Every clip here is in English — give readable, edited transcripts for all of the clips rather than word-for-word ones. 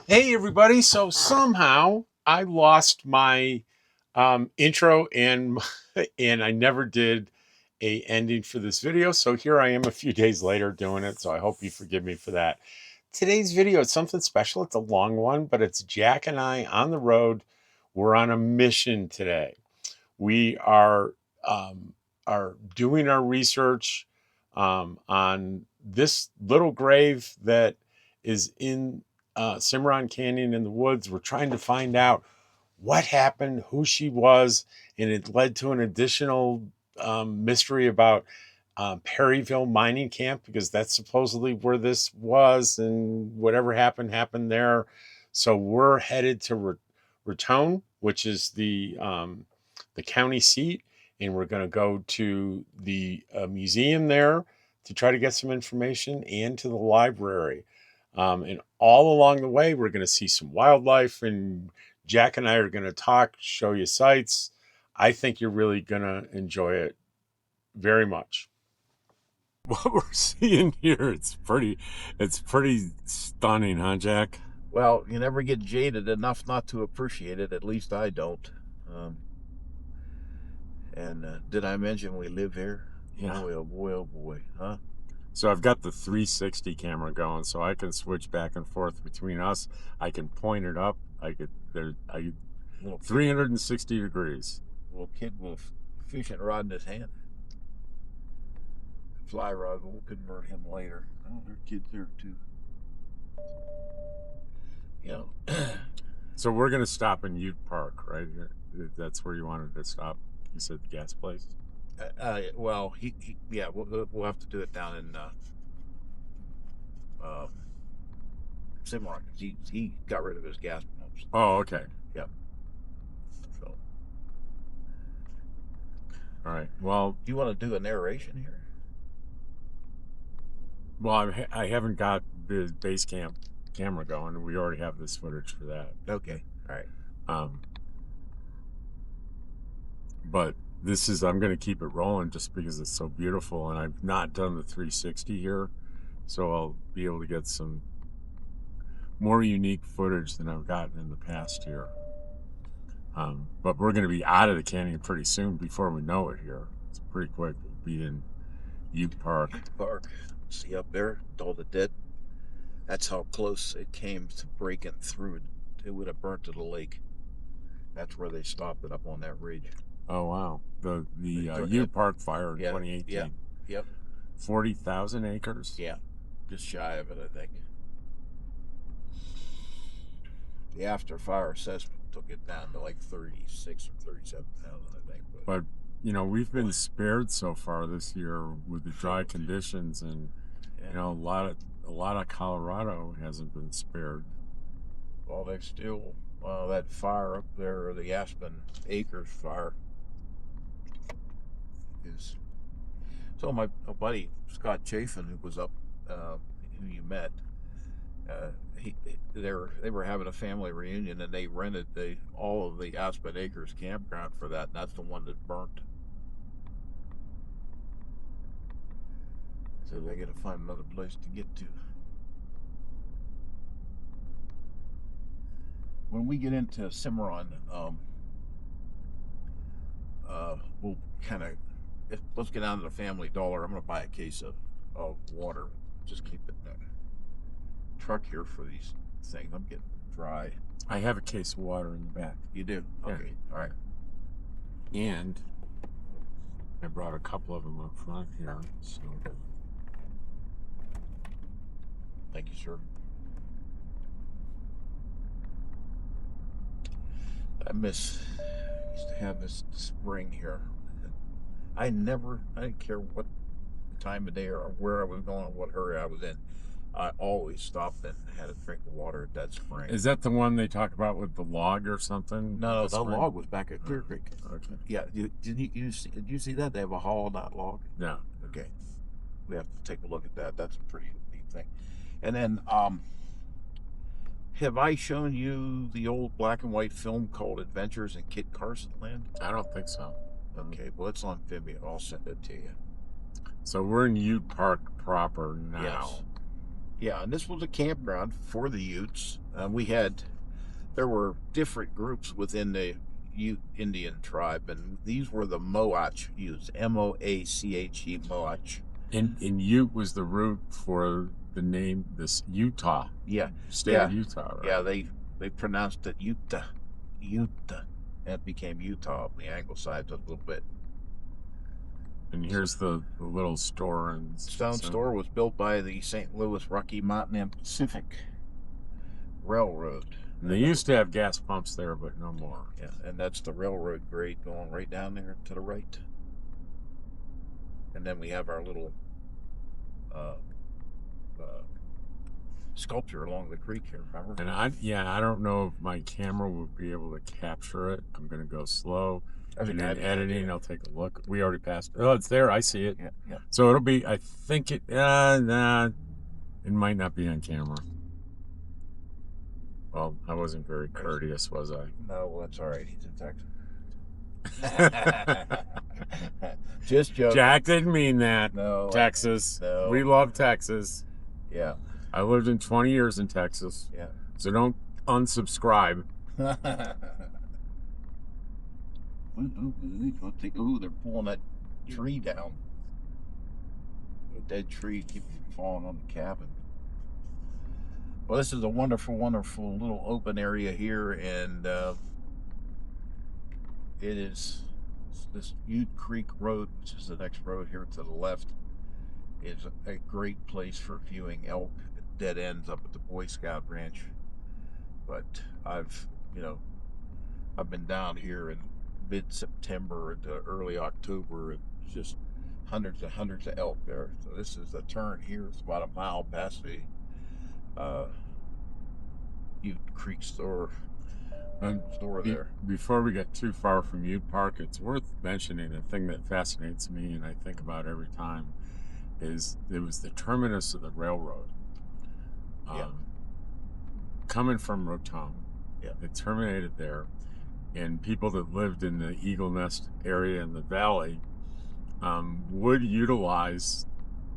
Hey everybody! So somehow I lost my intro and and I never did a ending for this video. So here I am a few days later doing it. So I hope you forgive me for that. Today's video is something special. It's a long one, but it's Jack and I on the road. We're on a mission today. We are doing our research on this little grave that is in Cimarron Canyon in the woods. We're trying to find out what happened, who she was, and it led to an additional mystery about Perryville mining camp because that's supposedly where this was, and whatever happened there. So we're headed to Raton, which is the county seat, and we're going to go to the museum there to try to get some information and to the library. And all along the way, we're going to see some wildlife, and Jack and I are going to talk, show you sights. I think you're really going to enjoy it very much. What we're seeing here, it's pretty stunning, huh, Jack? Well, you never get jaded enough not to appreciate it. At least I don't. Did I mention we live here? Yeah. Boy, oh boy, oh boy, huh? So I've got the 360 camera going, so I can switch back and forth between us. I can point it up. I 360 degrees. Little kid with a fishing rod in his hand. Fly rod. We'll convert him later. Oh, there are kids there too. You know. So we're gonna stop in Ute Park, right? That's where you wanted to stop. You said the gas place. Well, yeah, we'll have to do it down in Cimarron. He got rid of his gas pumps. Oh, okay. Yep. So, all right. Well, do you want to do a narration here? Well, I haven't got the base camp camera going. We already have this footage for that. Okay. All right. But this is, I'm going to keep it rolling just because it's so beautiful, and I've not done the 360 here, so I'll be able to get some more unique footage than I've gotten in the past here. But we're going to be out of the canyon pretty soon before we know it here. It's pretty quick. We'll be in Ute Park. Ute Park. See up there, all the dead. That's how close it came to breaking through. It would have burnt to the lake. That's where they stopped it, up on that ridge. Oh wow, the Ute Park fire in 2018. Yeah. Yep. 40,000 acres. Yeah, just shy of it, I think. The after fire assessment took it down to like 36 or 37,000, I think. But you know, we've been spared so far this year with the dry conditions, and you know, a lot of Colorado hasn't been spared. Well, they still that fire up there, the Aspen Acres fire, is. So my buddy Scott Chafin, who was up, who you met, they were having a family reunion, and they rented all of the Aspen Acres campground for that, and that's the one that burnt. So they got to find another place to get to. When we get into Cimarron, we'll kind of, let's get down to the Family Dollar. I'm going to buy a case of water. Just keep it in the truck here for these things. I'm getting dry. I have a case of water in the back. You do? Yeah. Okay. All right. And I brought a couple of them up front here. So. Thank you, sir. used to have this spring here. I didn't care what time of day or where I was going or what hurry I was in. I always stopped and had a drink of water at that spring. Is that the one they talk about with the log or something? No, the log was back at Clear Creek. Okay. Yeah, did you see that? They have a hauled out log? No. Okay. We have to take a look at that. That's a pretty neat thing. And then, have I shown you the old black and white film called Adventures in Kit Carson Land? I don't think so. Okay, well, it's on Vimeo. I'll send it to you. So we're in Ute Park proper now. Yes. Yeah, and this was a campground for the Utes. There were different groups within the Ute Indian tribe, and these were the Moach Utes, Moache, Moach. And Ute was the root for the name, this Utah. Yeah, State yeah, of Utah, right? yeah. They pronounced it Utah, Utah, and it became Utah on the Anglicized a little bit. And here's the little store. And Stone Store was built by the St. Louis, Rocky Mountain, and Pacific Railroad. And they used to have gas pumps there, but no more. Yeah, and that's the railroad grade going right down there to the right. And then we have our little sculpture along the creek here, remember? And I don't know if my camera would be able to capture it. I'm going to go slow. And in editing, I'll take a look. We already passed it. Oh, it's there. I see it. Yeah, yeah. So it'll be, I think it, nah, it might not be on camera. Well, I wasn't very courteous, was I? No, well, that's all right. He's in Texas. Just joking. Jack didn't mean that. No. Texas. No. We love Texas. Yeah. I lived in 20 years in Texas. Yeah. So don't unsubscribe. Ooh, they're pulling that tree down. A dead tree keeps from falling on the cabin. Well, this is a wonderful, wonderful little open area here, and it is this Ute Creek Road, which is the next road here to the left, is a great place for viewing elk. Dead ends up at the Boy Scout Ranch, but I've been down here in mid-September to early October, and just hundreds and hundreds of elk there. So this is the turn here. It's about a mile past the Ute Creek store there. Before we get too far from Ute Park, it's worth mentioning a thing that fascinates me and I think about every time is it was the terminus of the railroad. Coming from Rotund. Yeah. It terminated there, and people that lived in the Eagle Nest area in the valley would utilize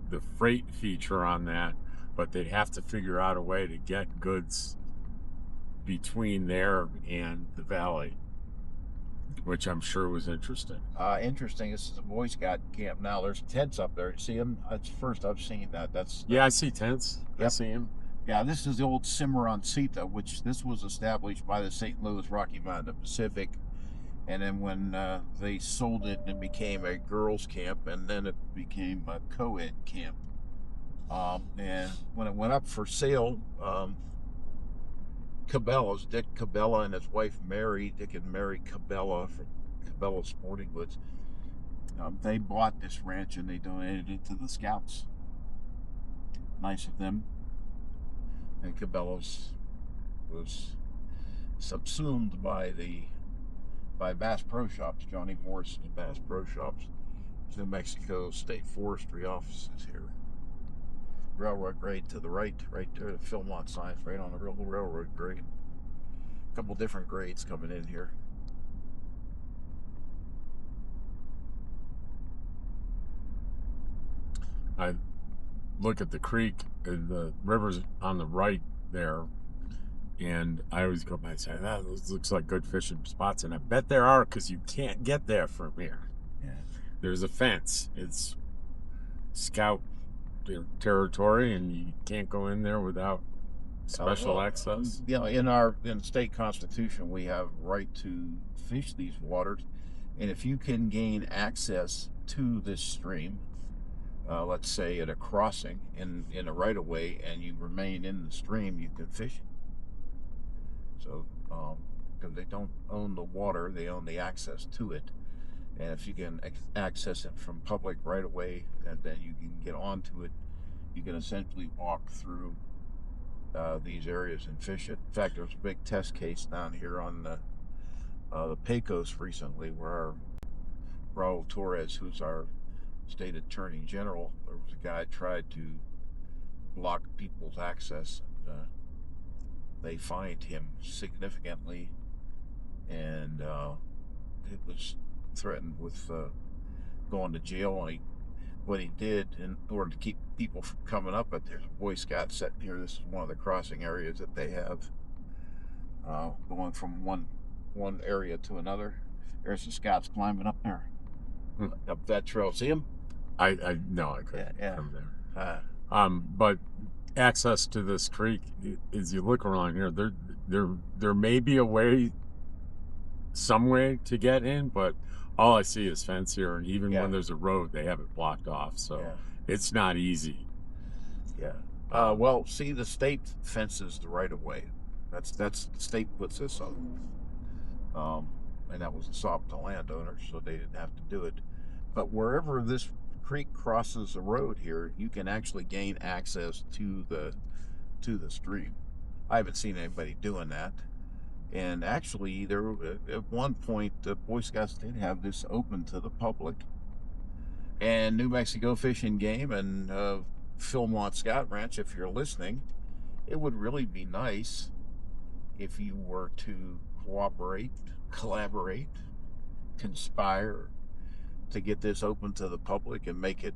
the freight feature on that, but they'd have to figure out a way to get goods between there and the valley, which I'm sure was interesting. Interesting. This is a Boy Scout camp now. There's tents up there. You see them? That's the first I've seen that. I see tents. Yep. I see them. Yeah, this is the old Cimarron Canyon, which this was established by the St. Louis, Rocky Mountain, Pacific. And then when they sold it, it became a girls' camp, and then it became a co-ed camp. And when it went up for sale, Cabela's, Dick Cabela and his wife Mary, Dick and Mary Cabela from Cabela Sporting Goods, they bought this ranch and they donated it to the Scouts. Nice of them. And Cabela's was subsumed by Bass Pro Shops, Johnny Morrison's Bass Pro Shops. New Mexico State Forestry offices here. Railroad grade to the right there, the Philmont signs right on the railroad grade. A couple different grades coming in here. I look at the creek, the river's on the right there, and I always go by and say, this looks like good fishing spots, and I bet there are, because you can't get there from here. Yeah. There's a fence. It's Scout territory, and you can't go in there without special access. In the state constitution, we have right to fish these waters, and if you can gain access to this stream, let's say at a crossing in a right of way, and you remain in the stream, you can fish it. So, because they don't own the water, they own the access to it. And if you can access it from public right of way, then you can get onto it. You can essentially walk through these areas and fish it. In fact, there was a big test case down here on the Pecos recently, where Raul Torres, who's our state attorney general, there was a guy tried to block people's access. They fined him significantly, and it was threatened with going to jail. And what he did in order to keep people from coming up. But there's a Boy Scout sitting here. This is one of the crossing areas that they have, going from one area to another. There's the Scouts climbing up there, up that trail. See them? I no, I couldn't Yeah. from there. Uh, But access to this creek, as you look around here, there may be a way, some way to get in, but all I see is fence here, and even Yeah. when there's a road, they have it blocked off, so Yeah. it's not easy. Yeah. Well, see, the state fences the right of way. That's the state puts this on. And that was a soft to landowner, so they didn't have to do it. But wherever this creek crosses the road here, you can actually gain access to the stream. I haven't seen anybody doing that. And actually, there at one point, the Boy Scouts did have this open to the public. And New Mexico Fish and Game and Philmont Scout Ranch, if you're listening, it would really be nice if you were to cooperate, collaborate, conspire to get this open to the public and make it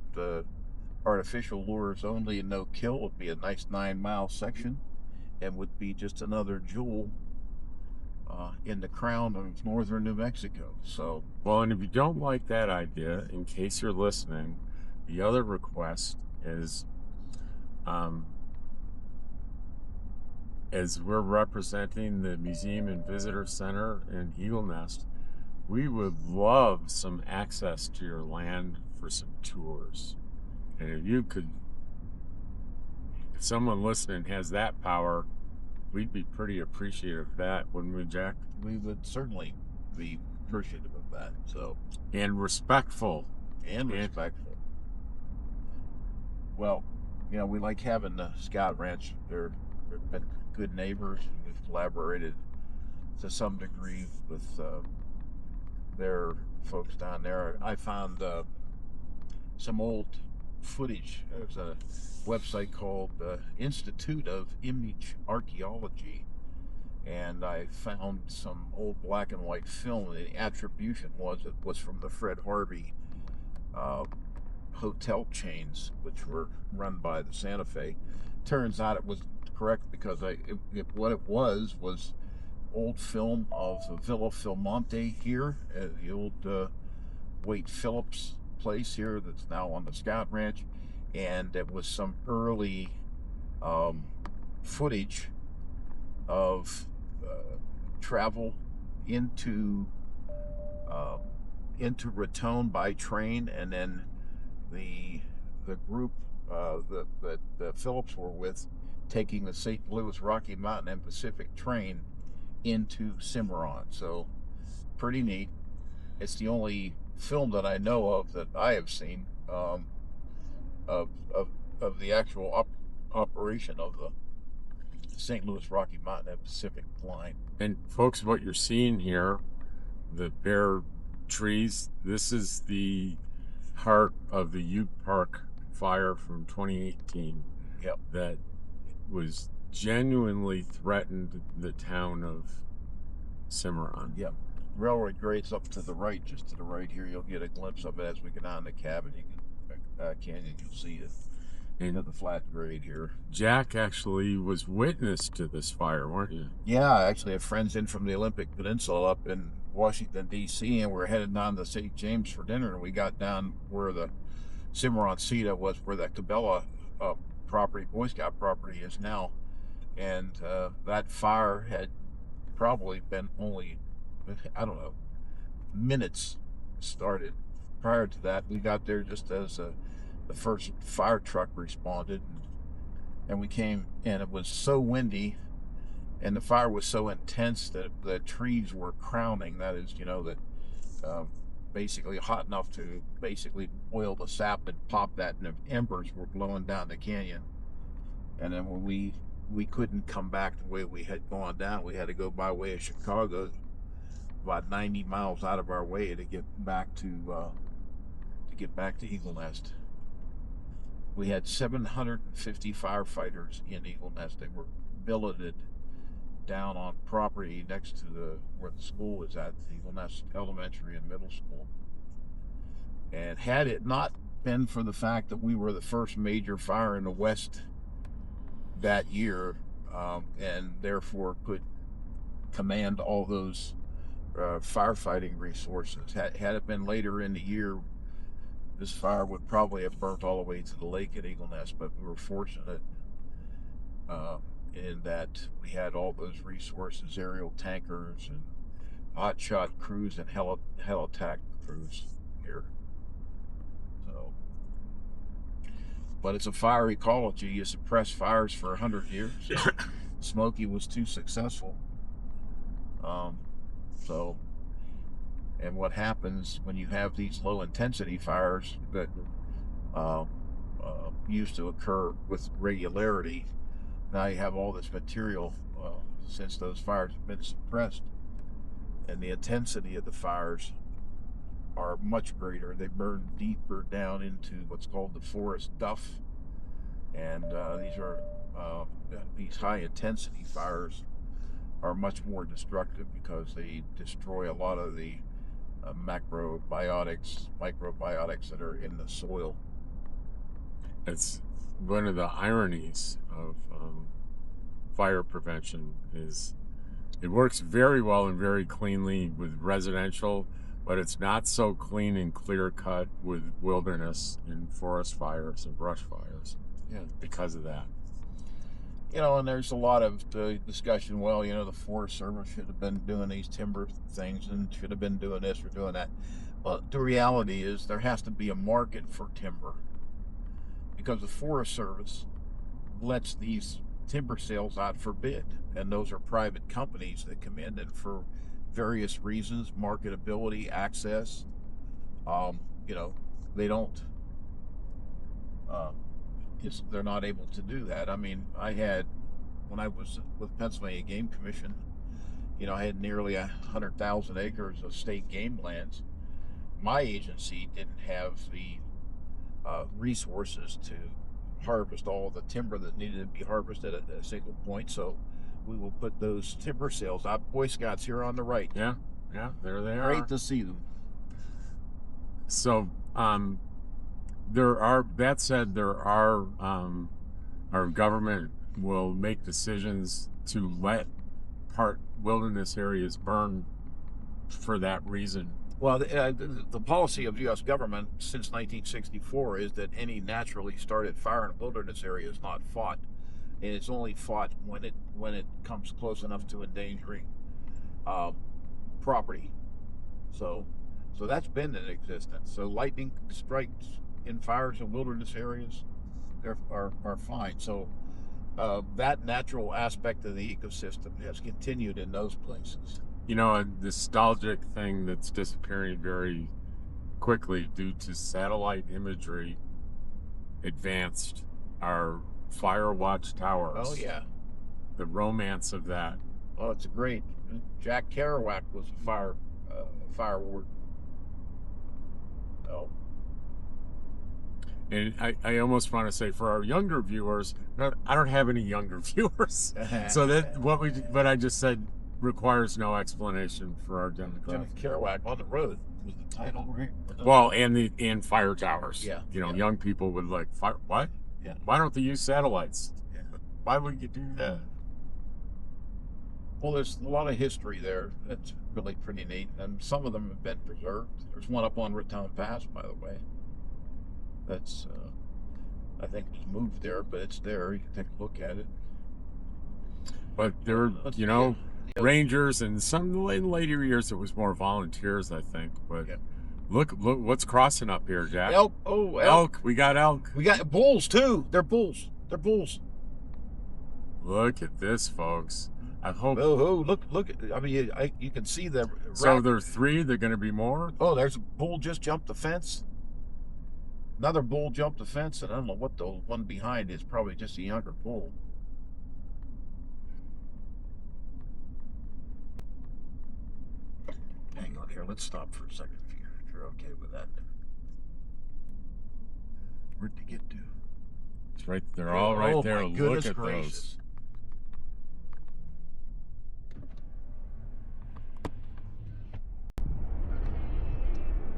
artificial lures only and no kill. It would be a nice 9-mile section and would be just another jewel in the crown of northern New Mexico. So, well, and if you don't like that idea, in case you're listening, the other request is, as we're representing the Museum and Visitor Center in Eagle Nest, we would love some access to your land for some tours. And if someone listening has that power, we'd be pretty appreciative of that, wouldn't we, Jack? we would certainly be appreciative of that. So, and respectful. Well, we like having the Scout Ranch. They've been good neighbors. We've collaborated to some degree with their folks down there. I found some old footage. There's a website called Institute of Image Archaeology, and I found some old black and white film. The attribution was from the Fred Harvey hotel chains, which were run by the Santa Fe. Turns out it was correct, because what it was old film of the Villa Philmonte here, the old Wade Phillips place here that's now on the Scout Ranch, and it was some early footage of travel into Raton by train, and then the group that Phillips were with taking the St. Louis Rocky Mountain and Pacific train into Cimarron. So pretty neat. It's the only film that I know of that I have seen of the actual operation of the St. Louis Rocky Mountain and Pacific line. And folks, what you're seeing here, the bare trees, this is the heart of the Ute Park fire from 2018. Yep. That was genuinely threatened the town of Cimarron. Yep. Railroad grades up to the right, just to the right here. You'll get a glimpse of it as we get on the cabin. Canyon, you'll see it. And the flat grade here. Jack actually was witness to this fire, weren't you? Yeah, I actually have friends in from the Olympic Peninsula up in Washington, D.C., and we're headed down to St. James for dinner, and we got down where the Cimarron Cedar was, where that Cabela property, Boy Scout property, is now. And that fire had probably been only, I don't know, minutes started. Prior to that, we got there just as the first fire truck responded, and we came, and it was so windy, and the fire was so intense that the trees were crowning. That is, basically hot enough to basically boil the sap and pop that, and the embers were blowing down the canyon. And then when we couldn't come back the way we had gone down, we had to go by way of Chicago, about 90 miles out of our way to get back to Eagle Nest. We had 750 firefighters in Eagle Nest. They were billeted down on property next to where the school was at, Eagle Nest Elementary and Middle School. And had it not been for the fact that we were the first major fire in the West that year, and therefore could command all those firefighting resources. Had it been later in the year, this fire would probably have burnt all the way to the lake at Eagle Nest, but we were fortunate in that we had all those resources, aerial tankers and hotshot crews and heli-attack crews here. So, but it's a fire ecology. You suppress fires for 100 years. Smoky was too successful. So, and what happens when you have these low intensity fires that used to occur with regularity, now you have all this material since those fires have been suppressed, and the intensity of the fires are much greater. They burn deeper down into what's called the forest duff, and these high intensity fires are much more destructive because they destroy a lot of the microbiotics that are in the soil. It's one of the ironies of fire prevention is it works very well and very cleanly with residential, but it's not so clean and clear cut with wilderness and forest fires and brush fires. Yeah, because of that. And there's a lot of discussion. Well, the Forest Service should have been doing these timber things and should have been doing this or doing that. Well, the reality is there has to be a market for timber, because the Forest Service lets these timber sales out for bid, and those are private companies that come in, and for various reasons, marketability, access, they don't. They're not able to do that. I mean, when I was with Pennsylvania Game Commission, I had nearly 100,000 acres of state game lands. My agency didn't have the resources to harvest all the timber that needed to be harvested at a single point, so we will put those timber sales out. Boy Scouts here on the right. Yeah, there they are. Great to see them. So, that said, our government will make decisions to let wilderness areas burn for that reason. Well, the policy of the U.S. government since 1964 is that any naturally started fire in a wilderness area is not fought, and it's only fought when it comes close enough to endangering property. So that's been in existence. So lightning strikes in fires in wilderness areas are fine. So that natural aspect of the ecosystem has continued in those places. A nostalgic thing that's disappearing very quickly due to satellite imagery advanced are fire watch towers. Oh yeah, the romance of that. Oh, it's great. Jack Kerouac was a fire warden. Oh. And I almost want to say for our younger viewers, I don't have any younger viewers, so that what I just said requires no explanation for our demographic. Kerouac on the Road was the title, right? Well, and fire towers. Yeah. Young people would like fire. What? Yeah. Why don't they use satellites? Yeah. Why would you do that? Well, there's a lot of history there. That's really pretty neat, and some of them have been preserved. There's one up on Raton Pass, by the way. That's, I think it was moved there, but it's there. You can take a look at it. But there, rangers, and some in later years it was more volunteers, I think. But look, what's crossing up here, Jack? Elk. Oh, elk. We got elk. We got bulls too. They're bulls. Look at this, folks. I hope. Oh, look! I mean, you can see them. So there are 3. They're going to be more. Oh, there's a bull just jumped the fence. Another bull jumped the fence, and I don't know what the one behind is. Probably just a younger bull. Hang on here. Let's stop for a second if you're okay with that. Where'd they get to? It's right. They're all right there. My goodness Look at gracious. those.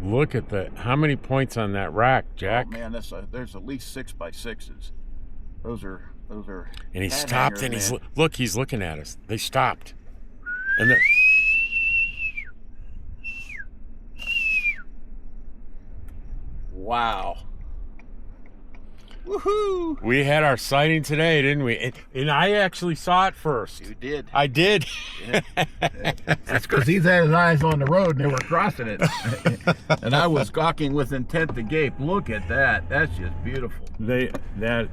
Look at how many points on that rack, Jack? Oh man, there's at least 6x6s. Those are. And he hat stopped, hangers, and he's looking at us. They stopped, and they're. Wow. Woohoo! We had our sighting today, didn't we? And I actually saw it first. You did. I did. Yeah. That's because he's had his eyes on the road and they were crossing it. And I was gawking with intent to gape. Look at that. That's just beautiful. That's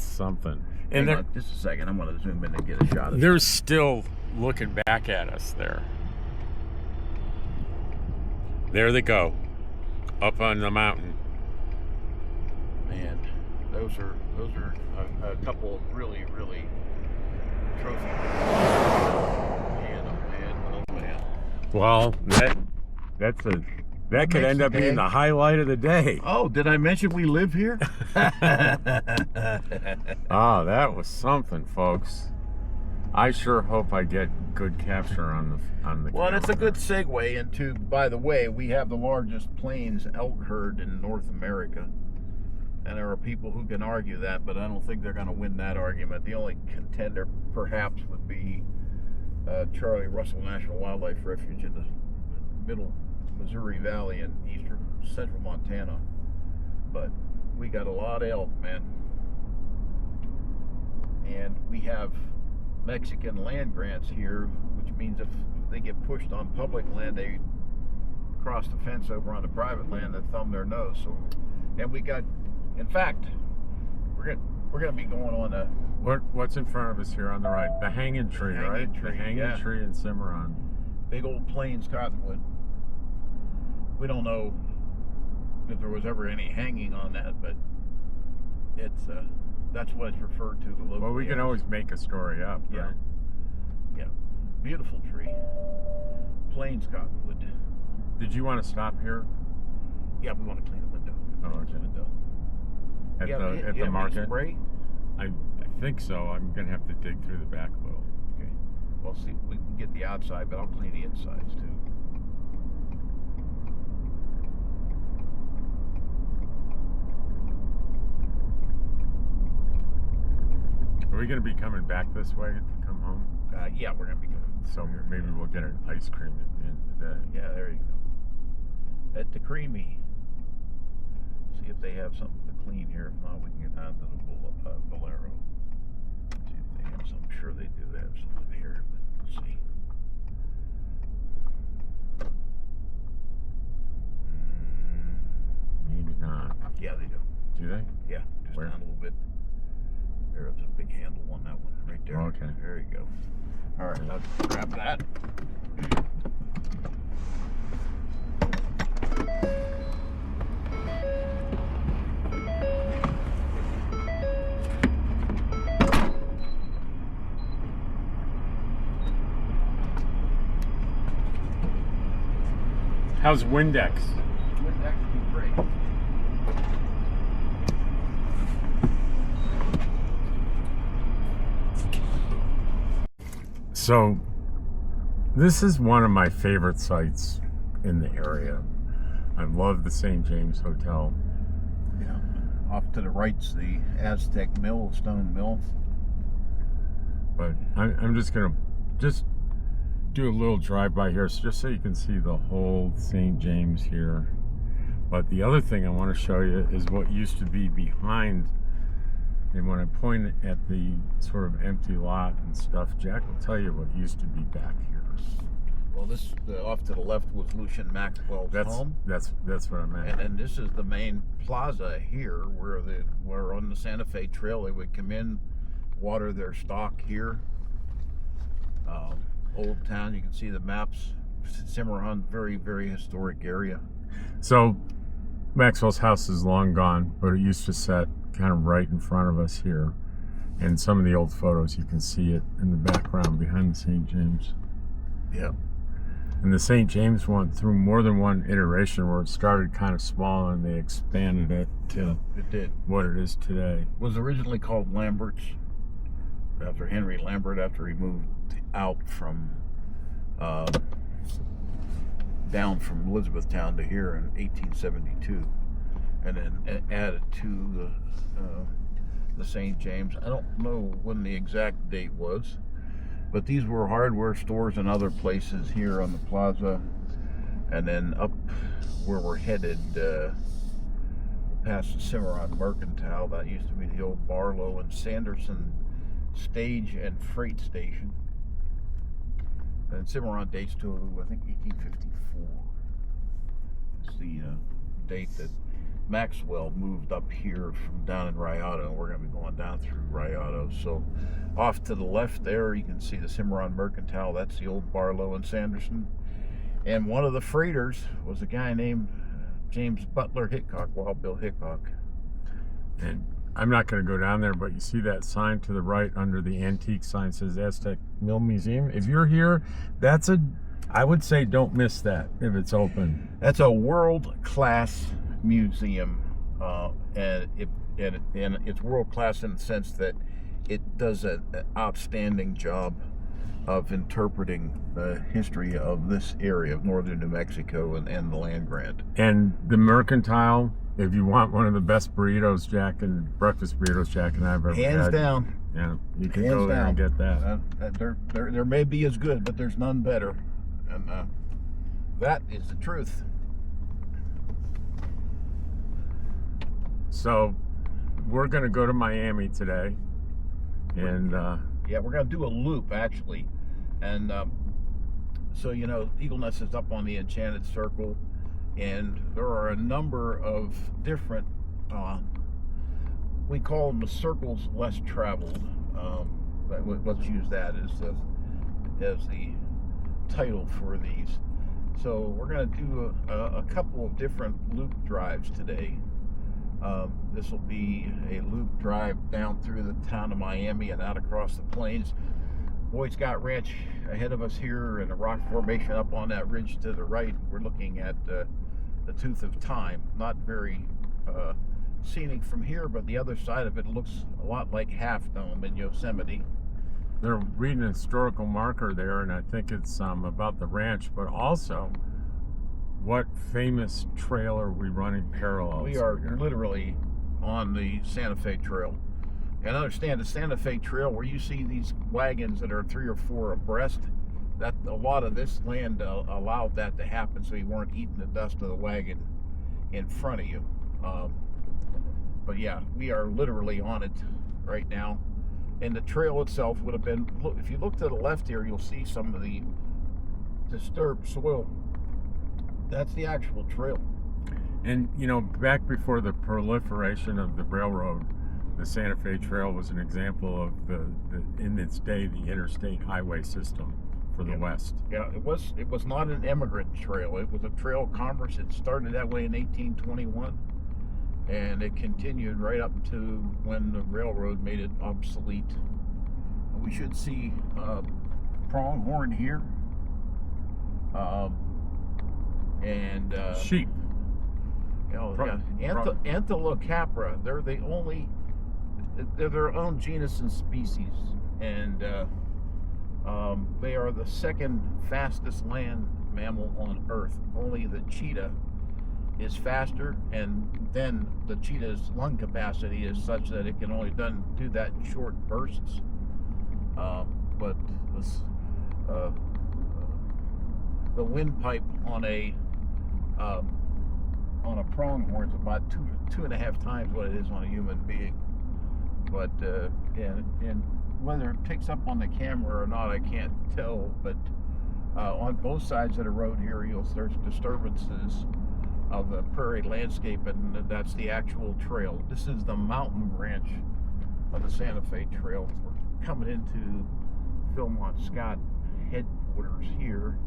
something. And Hang on just a second. I'm going to zoom in and get a shot of it. They're still looking back at us there. There they go. Up on the mountain. Man, those are a couple of really trophy. Man, oh man. Well, that could end up being the highlight of the day. Oh, did I mention we live here? Oh, that was something, folks. I sure hope I get good capture on the Well, camera. it's a good segue into, by the way, we have the largest plains elk herd in North America. And there are people who can argue that, but I don't think they're going to win that argument. The only contender, perhaps, would be Charlie Russell National Wildlife Refuge in the middle Missouri Valley and eastern central Montana. But we got a lot of elk, man. And we have Mexican land grants here, which means if they get pushed on public land, they cross the fence over onto private land and thumb their nose. So, and we got. In fact, we're gonna be going on a. What's in front of us here on the right? The hanging tree, right? The hanging tree in Cimarron. Big old plains cottonwood. We don't know if there was ever any hanging on that, but it's that's what it's referred to. Well, we can always make a story up. Yeah. Right? Yeah. Beautiful tree. Plains cottonwood. Did you want to stop here? Yeah, we want to clean the window. Oh, okay. Window. At Yeah, the market? Spray? I think so. I'm gonna have to dig through the back a little. Okay. Well, see, we can get the outside, but I'll clean the insides too. Are we gonna be coming back this way to come home? Yeah, we're gonna be going. So maybe we'll get an ice cream at the end of the day. Yeah, there you go. At the Creamy. See if they have something to clean here. If not, we can get down to the Bolero. See if they have something. I'm sure they do have something here, but let's see. Maybe not. Yeah, they do. Do they? Yeah, just Where? down a little bit. There's a big handle on that one right there. Okay. There you go. All right, let's grab that. How's Windex? Wouldn't actually be great. So, this is one of my favorite sites in the area. I love the St. James Hotel. Yeah. Off to the right's the Aztec Mill, stone mill. But I'm just going to do a little drive-by here just so you can see the whole St. James here. But the other thing I want to show you is what used to be behind. And when I point at the sort of empty lot and stuff, Jack will tell you what used to be back here. Well, this off to the left was Lucian Maxwell's home. That's what I meant. And then this is the main plaza here, where on the Santa Fe Trail they would come in, water their stock here. Old town, you can see the maps. Cimarron, very, very historic area. So Maxwell's house is long gone, but it used to set kind of right in front of us here. And some of the old photos, you can see it in the background behind the St. James. Yeah. And the St. James went through more than one iteration where it started kind of small and they expanded it to it did. What it is today. It was originally called Lambert's after Henry Lambert, after he moved out from down from Elizabethtown to here in 1872, and then added to the St. James. I don't know when the exact date was, but these were hardware stores and other places here on the plaza, and then up where we're headed past the Cimarron Mercantile. That used to be the old Barlow and Sanderson stage and freight station. And Cimarron dates to, I think, 1854. It's the date that Maxwell moved up here from down in Rayado, and we're going to be going down through Rayado. So off to the left there, you can see the Cimarron Mercantile. That's the old Barlow and Sanderson. And one of the freighters was a guy named James Butler Hickok, Wild Bill Hickok. And I'm not going to go down there, but you see that sign to the right under the antique sign says Aztec Mill Museum. If you're here, I would say don't miss that if it's open. That's a world-class museum, and it's world-class in the sense that it does an outstanding job of interpreting the history of this area of northern New Mexico and the land grant. And the Mercantile, if you want one of the best breakfast burritos Jack and I have ever had. Hands down. Yeah, you can Hands go there down. and get that. There may be as good, but there's none better. And that is the truth. So we're going to go to Miami today. And yeah, we're going to do a loop, actually. And so, you know, Eagle Nest is up on the Enchanted Circle, and there are a number of different, we call them the circles less traveled. Let's use that as the title for these. So we're going to do a couple of different loop drives today. This will be a loop drive down through the town of Miami and out across the plains. Boy Scott Ranch ahead of us here, and a rock formation up on that ridge to the right. We're looking at the Tooth of Time. Not very scenic from here, but the other side of it looks a lot like Half Dome in Yosemite. they're reading a historical marker there, and I think it's about the ranch, but also what famous trail are we running parallel? We are literally on the Santa Fe Trail. And understand the Santa Fe Trail, where you see these wagons that are 3 or 4 abreast, that a lot of this land allowed that to happen, so you weren't eating the dust of the wagon in front of you. But yeah, we are literally on it right now. And the trail itself would have been, look, if you look to the left here, you'll see some of the disturbed soil. That's the actual trail. And, you know, back before the proliferation of the railroad, the Santa Fe Trail was an example of in its day, the interstate highway system for the West. Yeah, it was not an immigrant trail. It was a trail of commerce. It started that way in 1821, and it continued right up to when the railroad made it obsolete. We should see pronghorn here, and Sheep. You know, Antilocapra. They're their own genus and species, and they are the second fastest land mammal on Earth. Only the cheetah is faster, and then the cheetah's lung capacity is such that it can only do that in short bursts. But this, the windpipe on a pronghorn is about two and a half times what it is on a human being. But and whether it picks up on the camera or not, I can't tell. But on both sides of the road here, there's disturbances of the prairie landscape, and that's the actual trail. This is the mountain branch of the Santa Fe Trail. We're coming into Philmont Scott headquarters here.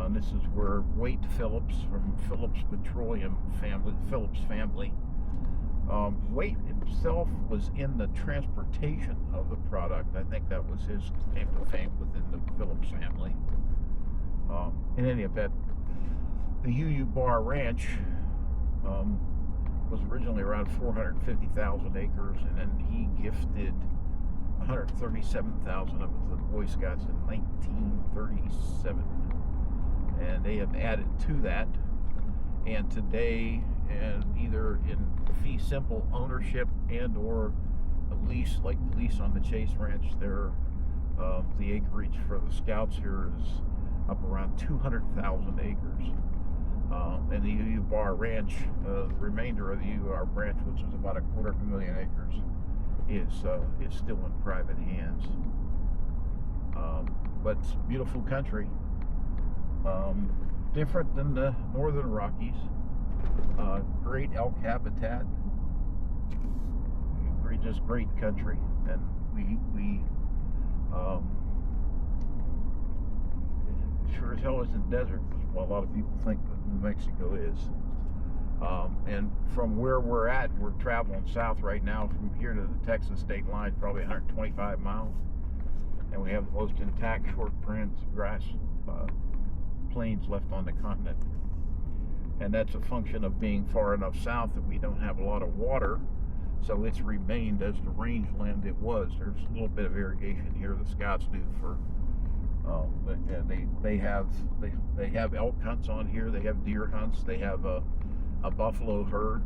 This is where Waite Phillips from Phillips Petroleum family, the Phillips family. Waite himself was in the transportation of the product. I think that was his claim to fame within the Phillips family. In any event, the UU Bar Ranch was originally around 450,000 acres, and then he gifted 137,000 of it to the Boy Scouts in 1937. and they have added to that. And today, and either in fee simple ownership and or a lease, like the lease on the Chase Ranch, there, the acreage for the Scouts here is up around 200,000 acres. And the UU Bar Ranch, the remainder of the UR branch, which is about 250,000 acres, is still in private hands. But it's beautiful country. Different than the northern Rockies. Great elk habitat. Just great country, and we sure as hell isn't desert, what a lot of people think that New Mexico is. And from where we're at, we're traveling south right now from here to the Texas state line, probably 125 miles, and we have the most intact short grass plains left on the continent. And that's a function of being far enough south that we don't have a lot of water, so it's remained as the rangeland it was. There's a little bit of irrigation here the Scouts do for they have elk hunts on here, they have deer hunts, they have a buffalo herd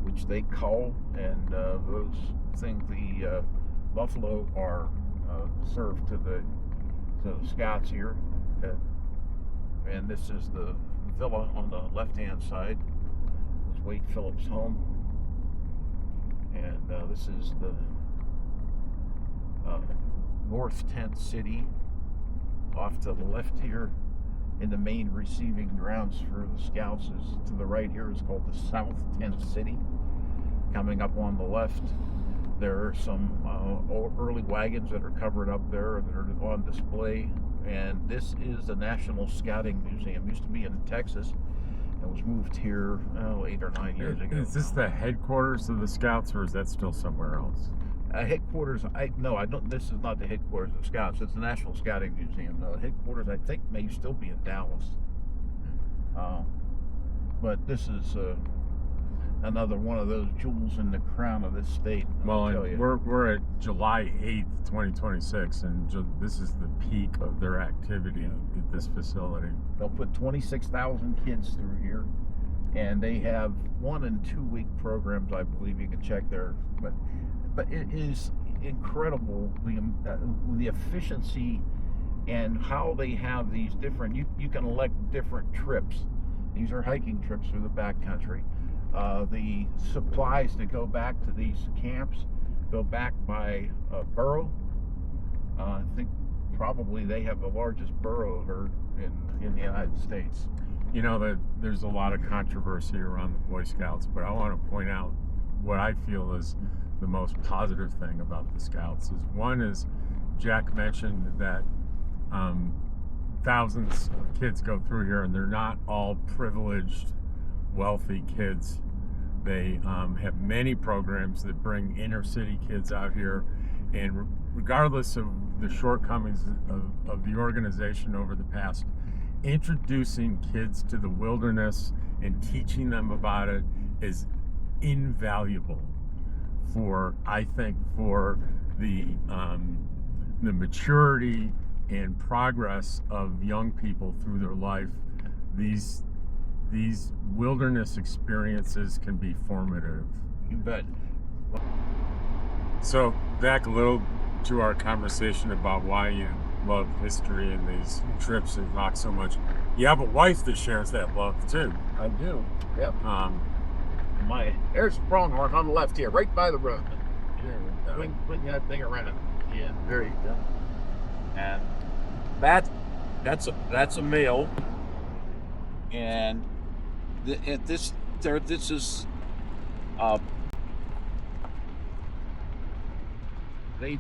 which they cull, and those things, the buffalo are served to the Scouts here. And this is the villa on the left-hand side. It's Wade Phillips' home. And this is the North Tent City off to the left here. In the main receiving grounds for the Scouts is to the right here is called the South Tent City. Coming up on the left, there are some early wagons that are covered up there that are on display. And this is the National Scouting Museum. It used to be in Texas and was moved here 8 or 9 years ago. Is this the headquarters of the Scouts, or is that still somewhere else? Headquarters, I don't. This is not the headquarters of the Scouts. It's the National Scouting Museum. The headquarters, I think, may still be in Dallas. But this is another one of those jewels in the crown of this state. Well, we're at July 8th, 2026, and this is the peak of their activity at this facility. They'll put 26,000 kids through here, and they have 1 and 2 week programs, I believe. You can check there, but it is incredible the efficiency and how they have these different. You can elect different trips. These are hiking trips through the backcountry. The supplies that go back to these camps go back by burro. I think probably they have the largest burro herd in the United States. You know that there's a lot of controversy around the Boy Scouts, but I want to point out what I feel is the most positive thing about the Scouts. One is Jack mentioned that thousands of kids go through here, and they're not all privileged, wealthy kids. They have many programs that bring inner city kids out here, and regardless of the shortcomings of the organization over the past, introducing kids to the wilderness and teaching them about it is invaluable for the maturity and progress of young people through their life. These wilderness experiences can be formative. You bet. So back a little to our conversation about why you love history and these trips and rock so much. You have a wife that shares that love too. I do. Yep. There's the pronghorn on the left here, right by the road. Putting that thing around. Yeah, there you go. And that's a male. And this is they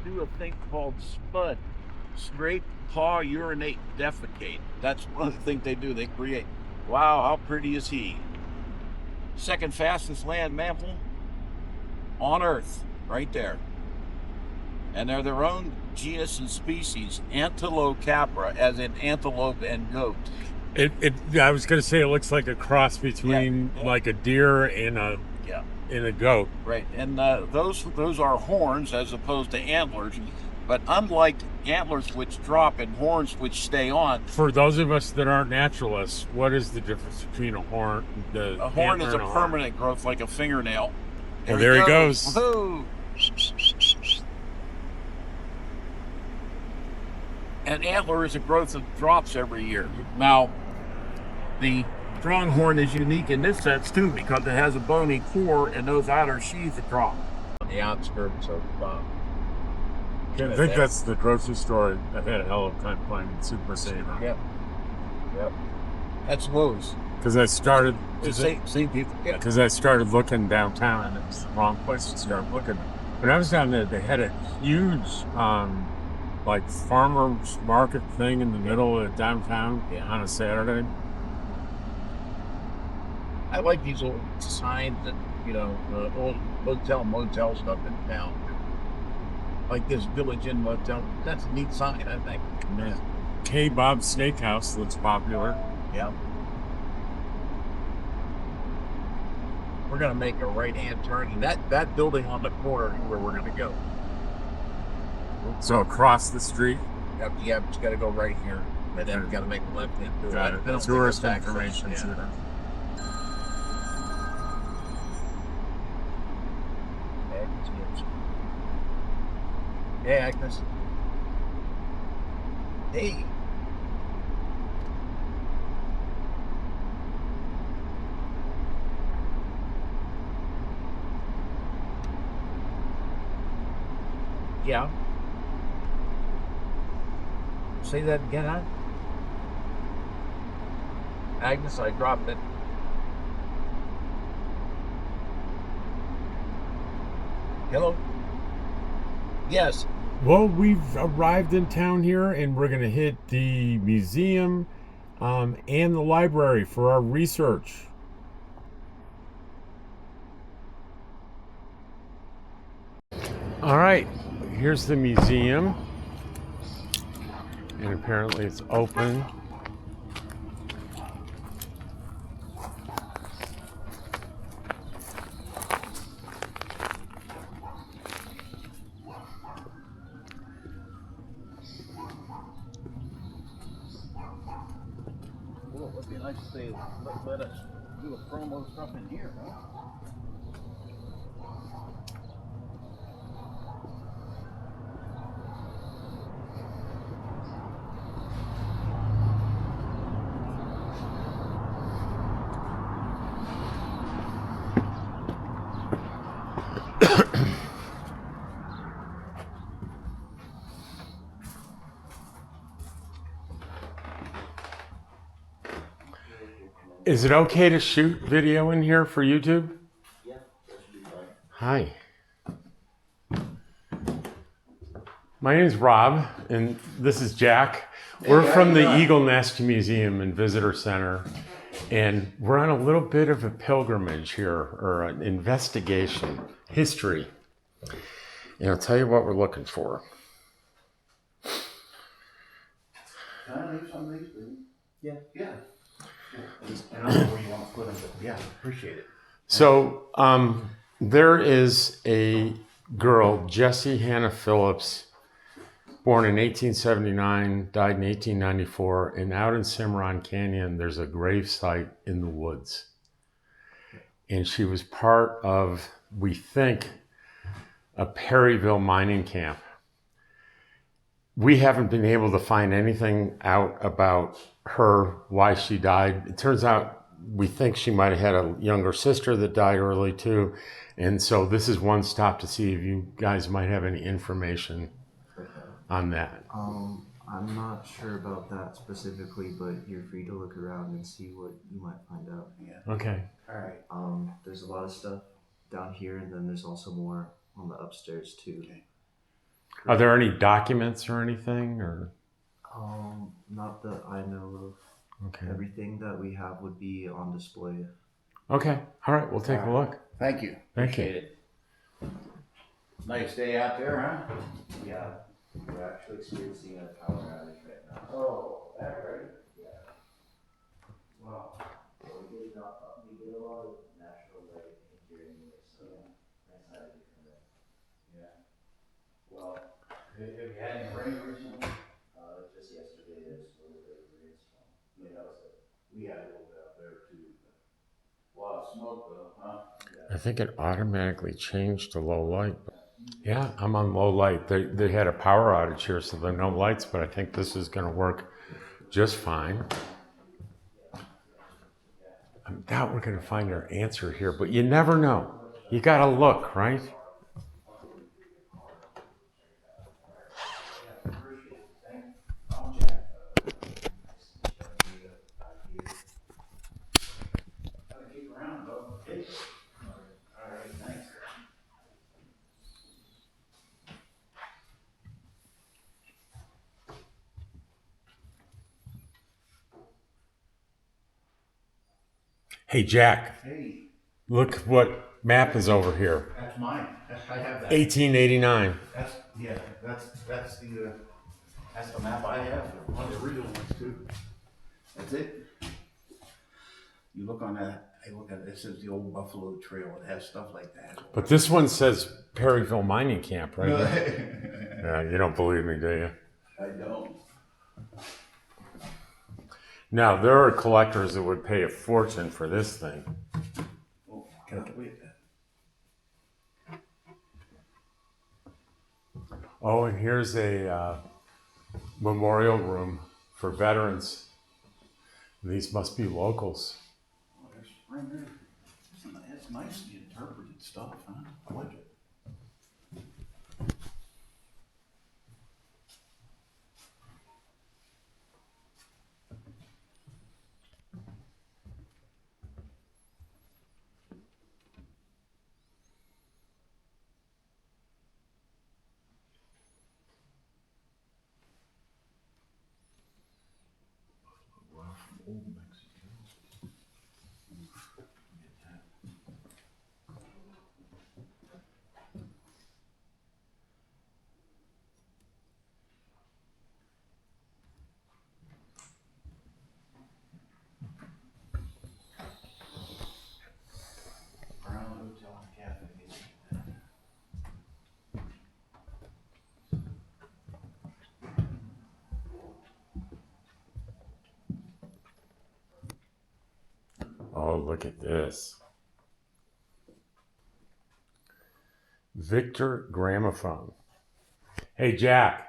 do a thing called SPUD, scrape, paw, urinate, defecate. That's one of the things they do. They create. Wow, how pretty is he? Second fastest land mammal on Earth, right there. And they're their own genus and species, Antilocapra, as in antelope and goat. I was going to say it looks like a cross between like a deer and a goat. Right, and those are horns as opposed to antlers. But unlike antlers which drop and horns which stay on. For those of us that aren't naturalists, what is the difference between a horn? A horn is a permanent growth, like a fingernail. Well, there he goes. Woo-hoo. An antler is a growth that drops every year. Now, the pronghorn is unique in this sense too, because it has a bony core and those outer sheaths that drop on the outskirts of. I think that's the grocery store. I've had a hell of a time finding Super Cimarron. Yep. That's Lowe's. Because I started. See people. Yeah. Because I started looking downtown, and it was the wrong place to start looking. When I was down there, they had a huge, like farmers market thing in the middle of downtown on a Saturday. I like these old signs that, old motel stuff in town. Like this Village Inn motel. That's a neat sign, I think. Yeah. K. Bob's Steakhouse looks popular. Yeah. We're going to make a right-hand turn. And that building on the corner is where we're going to go. So across the street? Yeah, but you got to go right here. And then we got to make a left-hand turn. Got it. Tourist information. Yeah. Hey, Agnes. Hey. Yeah. Say that again, huh? Agnes, I dropped it. Hello? Yes. Well, we've arrived in town here, and we're going to hit the museum and the library for our research. All right, here's the museum, and apparently it's open. Well, it would be nice if they let us do a promo stuff in here, huh? Is it okay to shoot video in here for YouTube? Yeah, that should be fine. Hi. My name is Rob, and this is Jack. We're from the Eagle Nest Museum and Visitor Center, and we're on a little bit of a pilgrimage here, or an investigation, history. And I'll tell you what we're looking for. Can I leave some of these, please? Yeah. Yeah. And I don't know where you want to put them, but yeah, appreciate it. So there is a girl, Jessie Hannah Phillips, born in 1879, died in 1894, and out in Cimarron Canyon, there's a grave site in the woods. And she was part of, we think, a Perryville mining camp. We haven't been able to find anything out about her, why she died. It turns out we think she might have had a younger sister that died early too. And so this is one stop to see if you guys might have any information on that. I'm not sure about that specifically, but you're free to look around and see what you might find out. Yeah. Okay. All right. There's a lot of stuff down here, and then there's also more on the upstairs too. Okay. Are there any documents or anything, or? Not that I know of. Okay. Everything that we have would be on display. Okay. All right. We'll take a look. Thank you. Thank you. Appreciate it. Nice day out there, huh? Yeah, we're actually experiencing a power outage right now. Oh, that right? Yeah. Wow. So we get a lot of natural light in here anyway, so I decided to come in. Yeah. Well, have you had any rain recently? Just yesterday, there's a little bit of rainstorm. I mean, that was it. We had a little bit up there too. A lot of smoke though, huh? I think it automatically changed to low light. Yeah, I'm on low light. They had a power outage here, so there are no lights, but I think this is going to work just fine. I doubt we're going to find our answer here, but you never know. You got to look, right? Keep around though. Okay. All right, thanks. Hey, Jack, Hey, look what map is over here. that's mine. I have that. 1889. That's that's the map I have. One of the original ones too. That's it. You look on that. I look at it. It says the old Buffalo Trail. It has stuff like that. But this one says Perryville Mining Camp, right? Yeah, you don't believe me, do you? I don't. Now, there are collectors that would pay a fortune for this thing. Oh, God, wait. Oh, and here's a memorial room for veterans. These must be locals. Oh, there's right there. That's nicely interpreted stuff, huh? I like it. Old Mexico. Brown Hotel and Cafe. Oh, look at this. Victor Gramophone. Hey, Jack,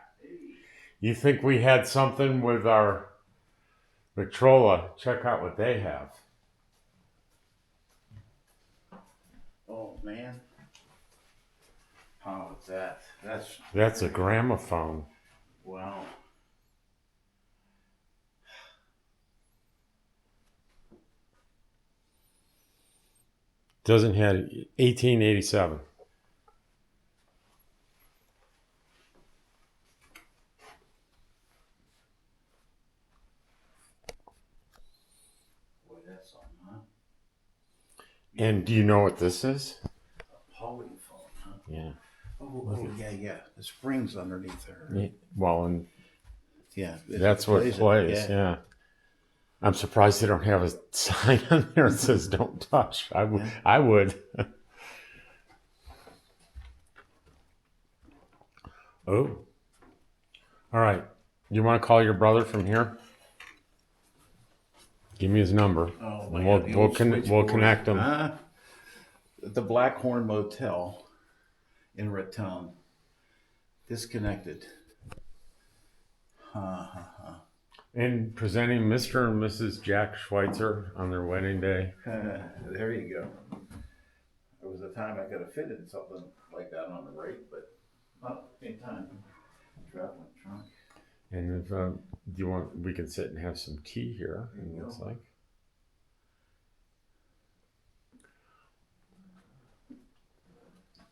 you think we had something with our Victrola? Check out what they have. Oh man. How is that? That's a gramophone. Wow. Doesn't have 1887. Boy, that's something, huh? And do you know what this is? A polyphone, huh? Yeah. Oh, yeah. The springs underneath there. Yeah. Well, and Yeah. that's what plays. Yeah. I'm surprised they don't have a sign on there that says "Don't touch." I would. Yeah. I would. Oh. All right. You want to call your brother from here? Give me his number. Oh, And yeah, we'll connect them. The Blackhorn Motel in Raton. Disconnected. And presenting Mr. and Mrs. Jack Schweitzer on their wedding day. There you go. There was a time I could have fitted something like that on the rate, but not at the same time. Traveling trunk. And if do you want, we can sit and have some tea here. It looks like.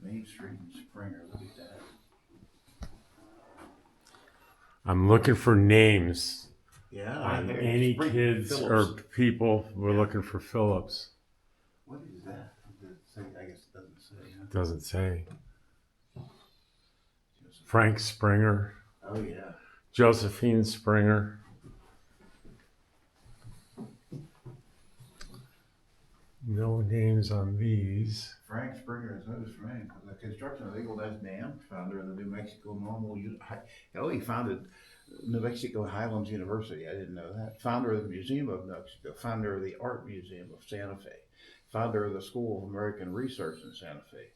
Main Street in Springer. Look at that. I'm looking for names. Yeah. On any kids Phillips. or people. We're looking for Phillips. What is that? Does it say? I guess it doesn't say. Huh? Doesn't say. Frank Springer. Oh yeah. Josephine Springer. No names on these. Frank Springer is noticed for me. The construction of Eagle Nest Dam, founder of the New Mexico he founded New Mexico Highlands University. I didn't know that. Founder of the Museum of New Mexico, founder of the Art Museum of Santa Fe, founder of the School of American Research in Santa Fe.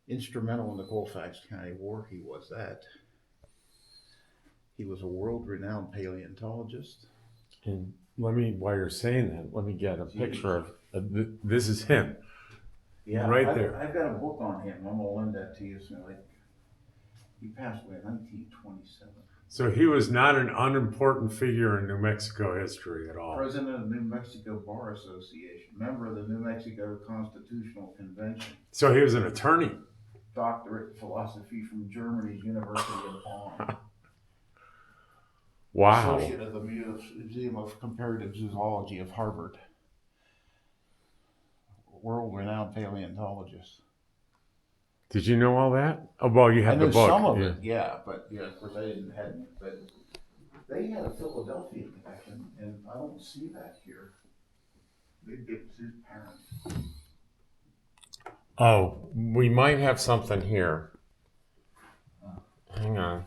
Instrumental in the Colfax County War. He was that. He was a world-renowned paleontologist. And while you're saying that, let me get a picture of this is him. Yeah, right there. I've got a book on him. I'm gonna lend that to you. So he passed away in 1927. So he was not an unimportant figure in New Mexico history at all. President of the New Mexico Bar Association, member of the New Mexico Constitutional Convention. So he was an attorney. Doctorate in philosophy from Germany's University of Bonn. Wow. Associate of the Museum of Comparative Zoology of Harvard. World-renowned paleontologist. Did you know all that? Oh, well, you had the book. Some of it, yeah, but of course I didn't have it. But they had a Philadelphia connection, and I don't see that here. Maybe it was his parents. Oh, we might have something here. Hang on.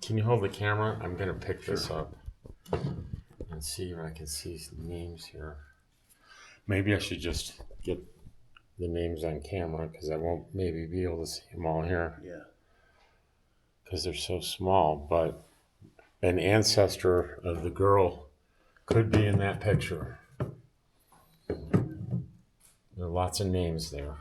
Can you hold the camera? I'm going to pick this up and see if I can see some names here. Maybe I should just get the names on camera because I won't maybe be able to see them all here. Yeah. Because they're so small. But an ancestor of the girl could be in that picture. There are lots of names there.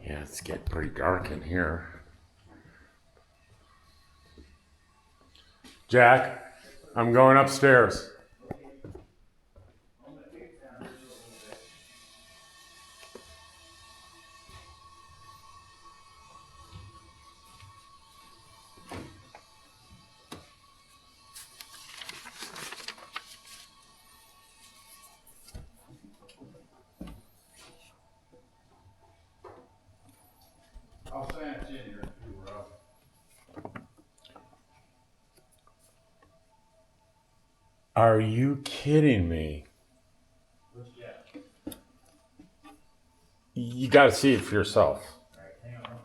Yeah, it's getting pretty dark in here. Jack, I'm going upstairs. I'll say it's in here too, Rob. Are you kidding me? What's that? You got to see it for yourself. All right, hang on.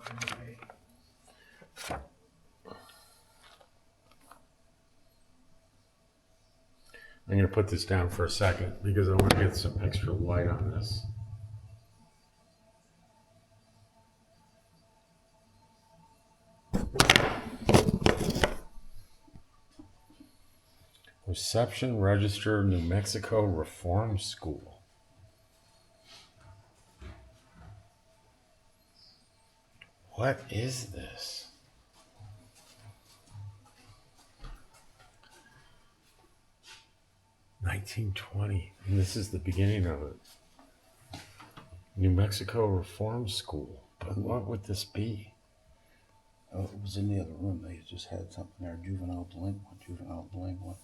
I'm going to put this down for a second because I want to get some extra light on this. Reception Register, New Mexico Reform School. What is this? $1920, and this is the beginning of it. New Mexico Reform School. But what would this be? Oh, it was in the other room. They just had something there. Juvenile delinquent.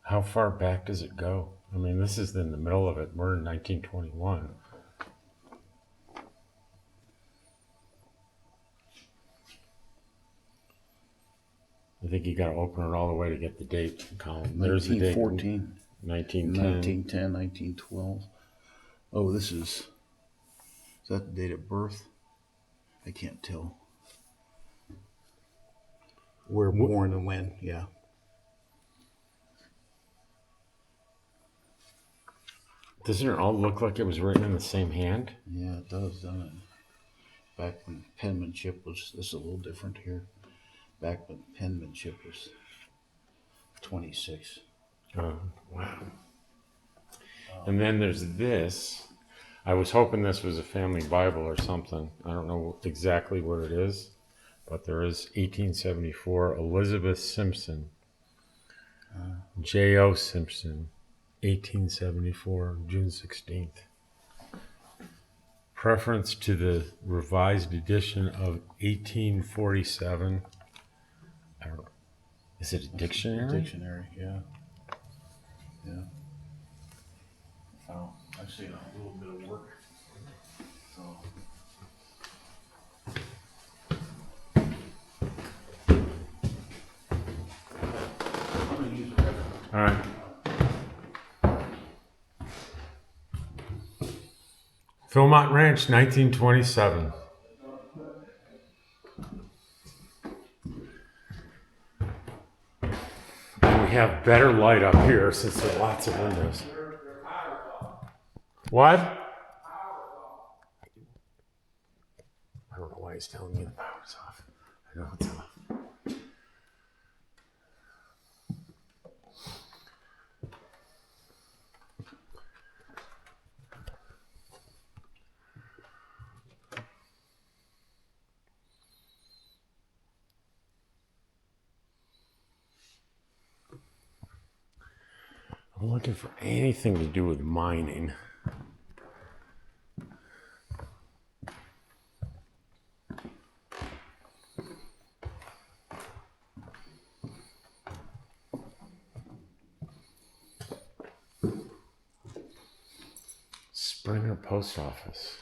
How far back does it go? I mean, this is in the middle of it. We're in 1921. I think you got to open it all the way to get the date column. There's the date. 1910. 1912. Oh, is that the date of birth? I can't tell. Where born and when, yeah. Doesn't it all look like it was written in the same hand? Yeah, it does, doesn't it? Back when penmanship was, this is a little different here. Back when penmanship was 26. Oh, wow. And then there's this. I was hoping this was a family Bible or something. I don't know exactly what it is, but there is 1874 Elizabeth Simpson, J.O. Simpson, 1874, June 16th. Preference to the revised edition of 1847. Is it a dictionary? Dictionary, yeah. Yeah. Oh, I've seen a little bit of work. So. I'm gonna use it. All right. Philmont Ranch, 1927. And we have better light up here since there are lots of windows. What? I don't know why he's telling me the power's off. I know it's off. I'm looking for anything to do with mining. Springer Post Office.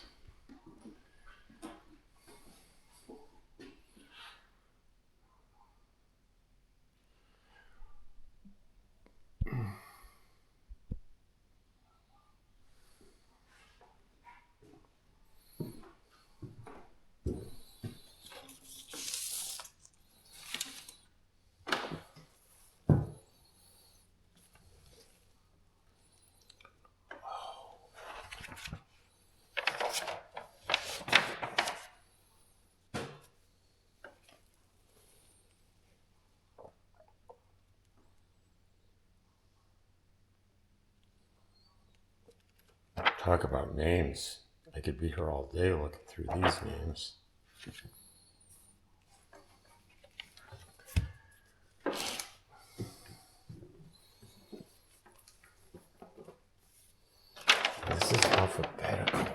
Talk about names. I could be here all day looking through these names. This is alphabetical.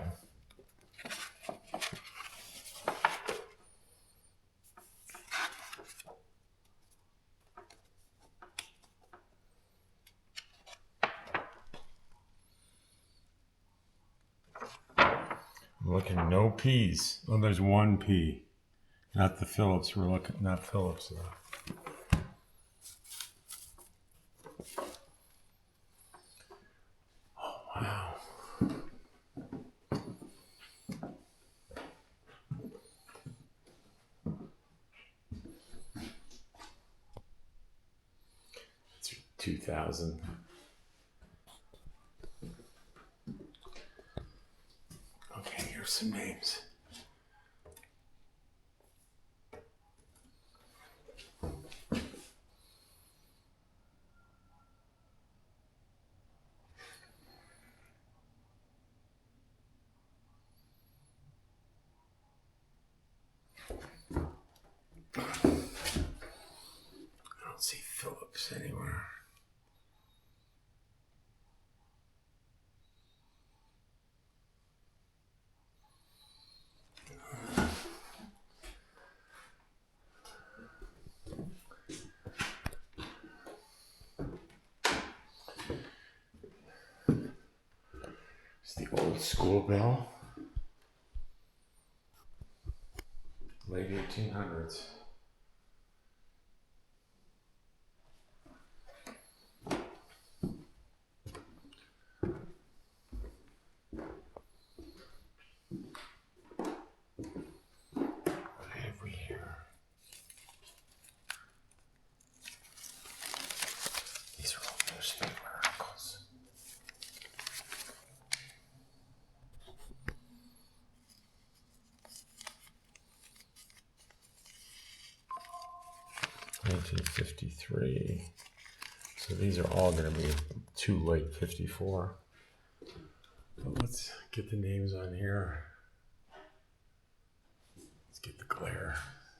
I'm looking no P's. Oh, there's one P. Not the Phillips. We're looking, not Phillips though. Oh, wow. It's 2000. Okay, here's some names. I don't see Phillips anywhere. It's the old school bell. Late 1800s. Every year. These are all newspaper articles. (1953). So these are all going to be too late 54. But let's get the names on here. Let's get the glare.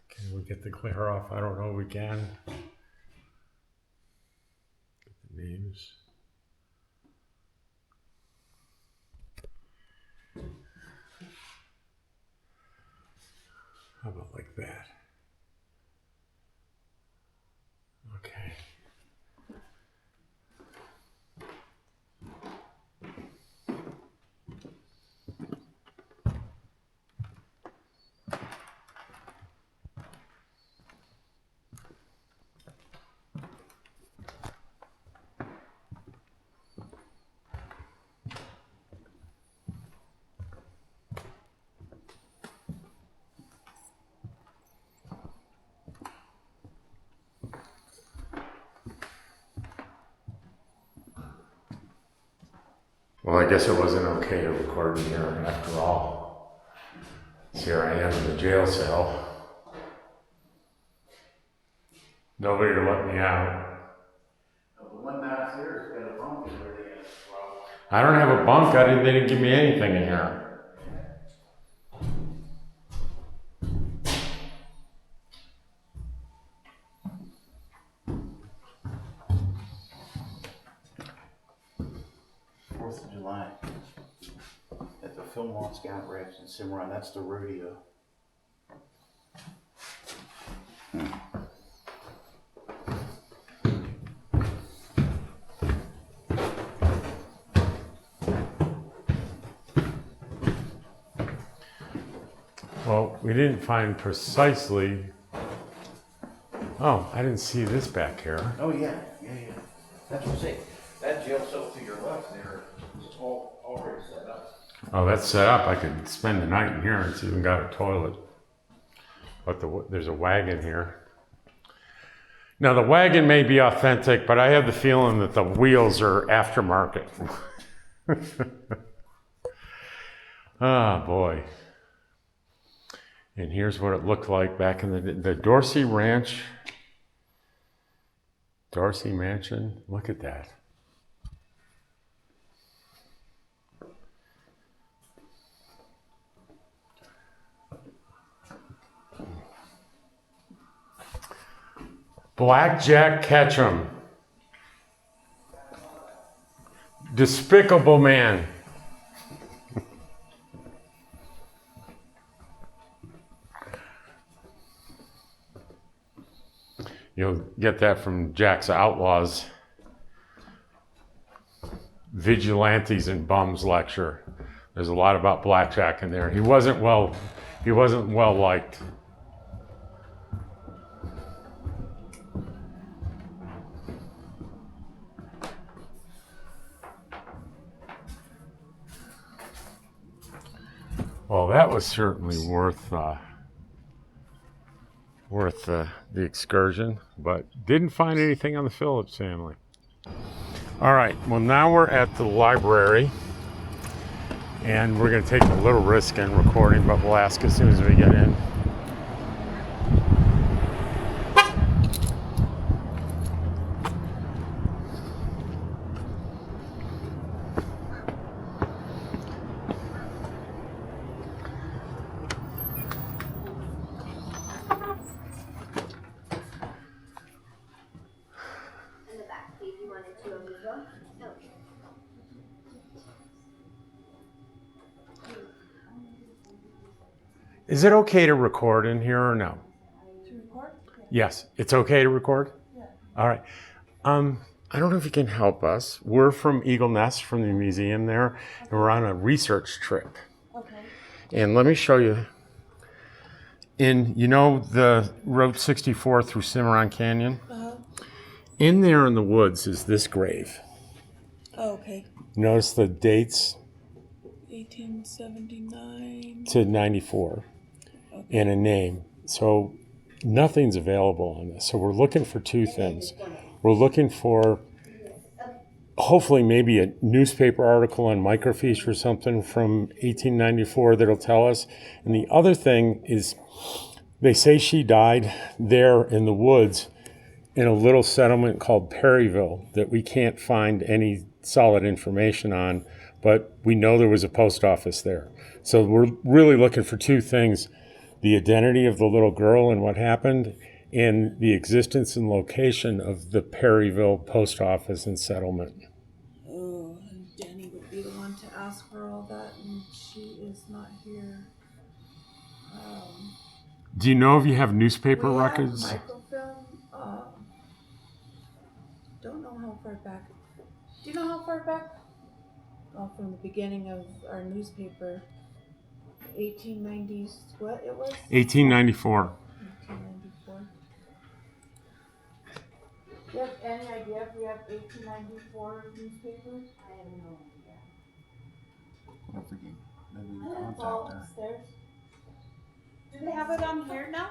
Can we get the glare off? I don't know if we can. Get the names. How about like that? Okay. I guess it wasn't okay to record in here after all. So here I am in the jail cell. Nobody to let me out. The one downstairs got a bunk in there. Well, I don't have a bunk. They didn't give me anything in here. 4th of July at the Fillmore Scout Ranch in Cimarron. That's the rodeo. Well, we didn't find precisely. Oh, I didn't see this back here. Oh yeah. That's what I'm saying. That jail cell to your left there is all already set up. Oh, that's set up. I could spend the night in here. It's even got a toilet. But there's a wagon here. Now, the wagon may be authentic, but I have the feeling that the wheels are aftermarket. Ah, boy. And here's what it looked like back in the Dorsey Ranch. Dorsey Mansion. Look at that. Blackjack Ketchum. Despicable man. You'll get that from Jack's Outlaws, Vigilantes and Bums lecture. There's a lot about blackjack in there. He wasn't well liked. Well, that was certainly worth the excursion, but didn't find anything on the Phillips family. All right, well, now we're at the library, and we're going to take a little risk in recording, but we'll ask as soon as we get in. Is it okay to record in here or no? To record? Yes, it's okay to record? Yeah. All right. I don't know if you can help us. We're from Eagle Nest, from the museum there, and we're on a research trip. Okay. And let me show you. The Route 64 through Cimarron Canyon? Uh-huh. In there in the woods is this grave. Oh, okay. Notice the dates 1879 to 94 and a name. So nothing's available on this. So we're looking for two things. We're looking for hopefully maybe a newspaper article on microfiche or something from 1894 that'll tell us. And the other thing is they say she died there in the woods in a little settlement called Perryville that we can't find any solid information on, but we know there was a post office there. So we're really looking for two things: the identity of the little girl and what happened, and the existence and location of the Perryville post office and settlement. Oh, and Danny would be the one to ask for all that, and she is not here. Do you know if you have newspaper We records? have microfilm. Don't know how far back. Do you know how far back? Oh, from the beginning of our newspaper. 1890s. What it was? 1894. 1894. Do you have any idea if we have 1894 newspapers? I have no idea. What if we can maybe It's all contact her? upstairs. Do they have it on here now?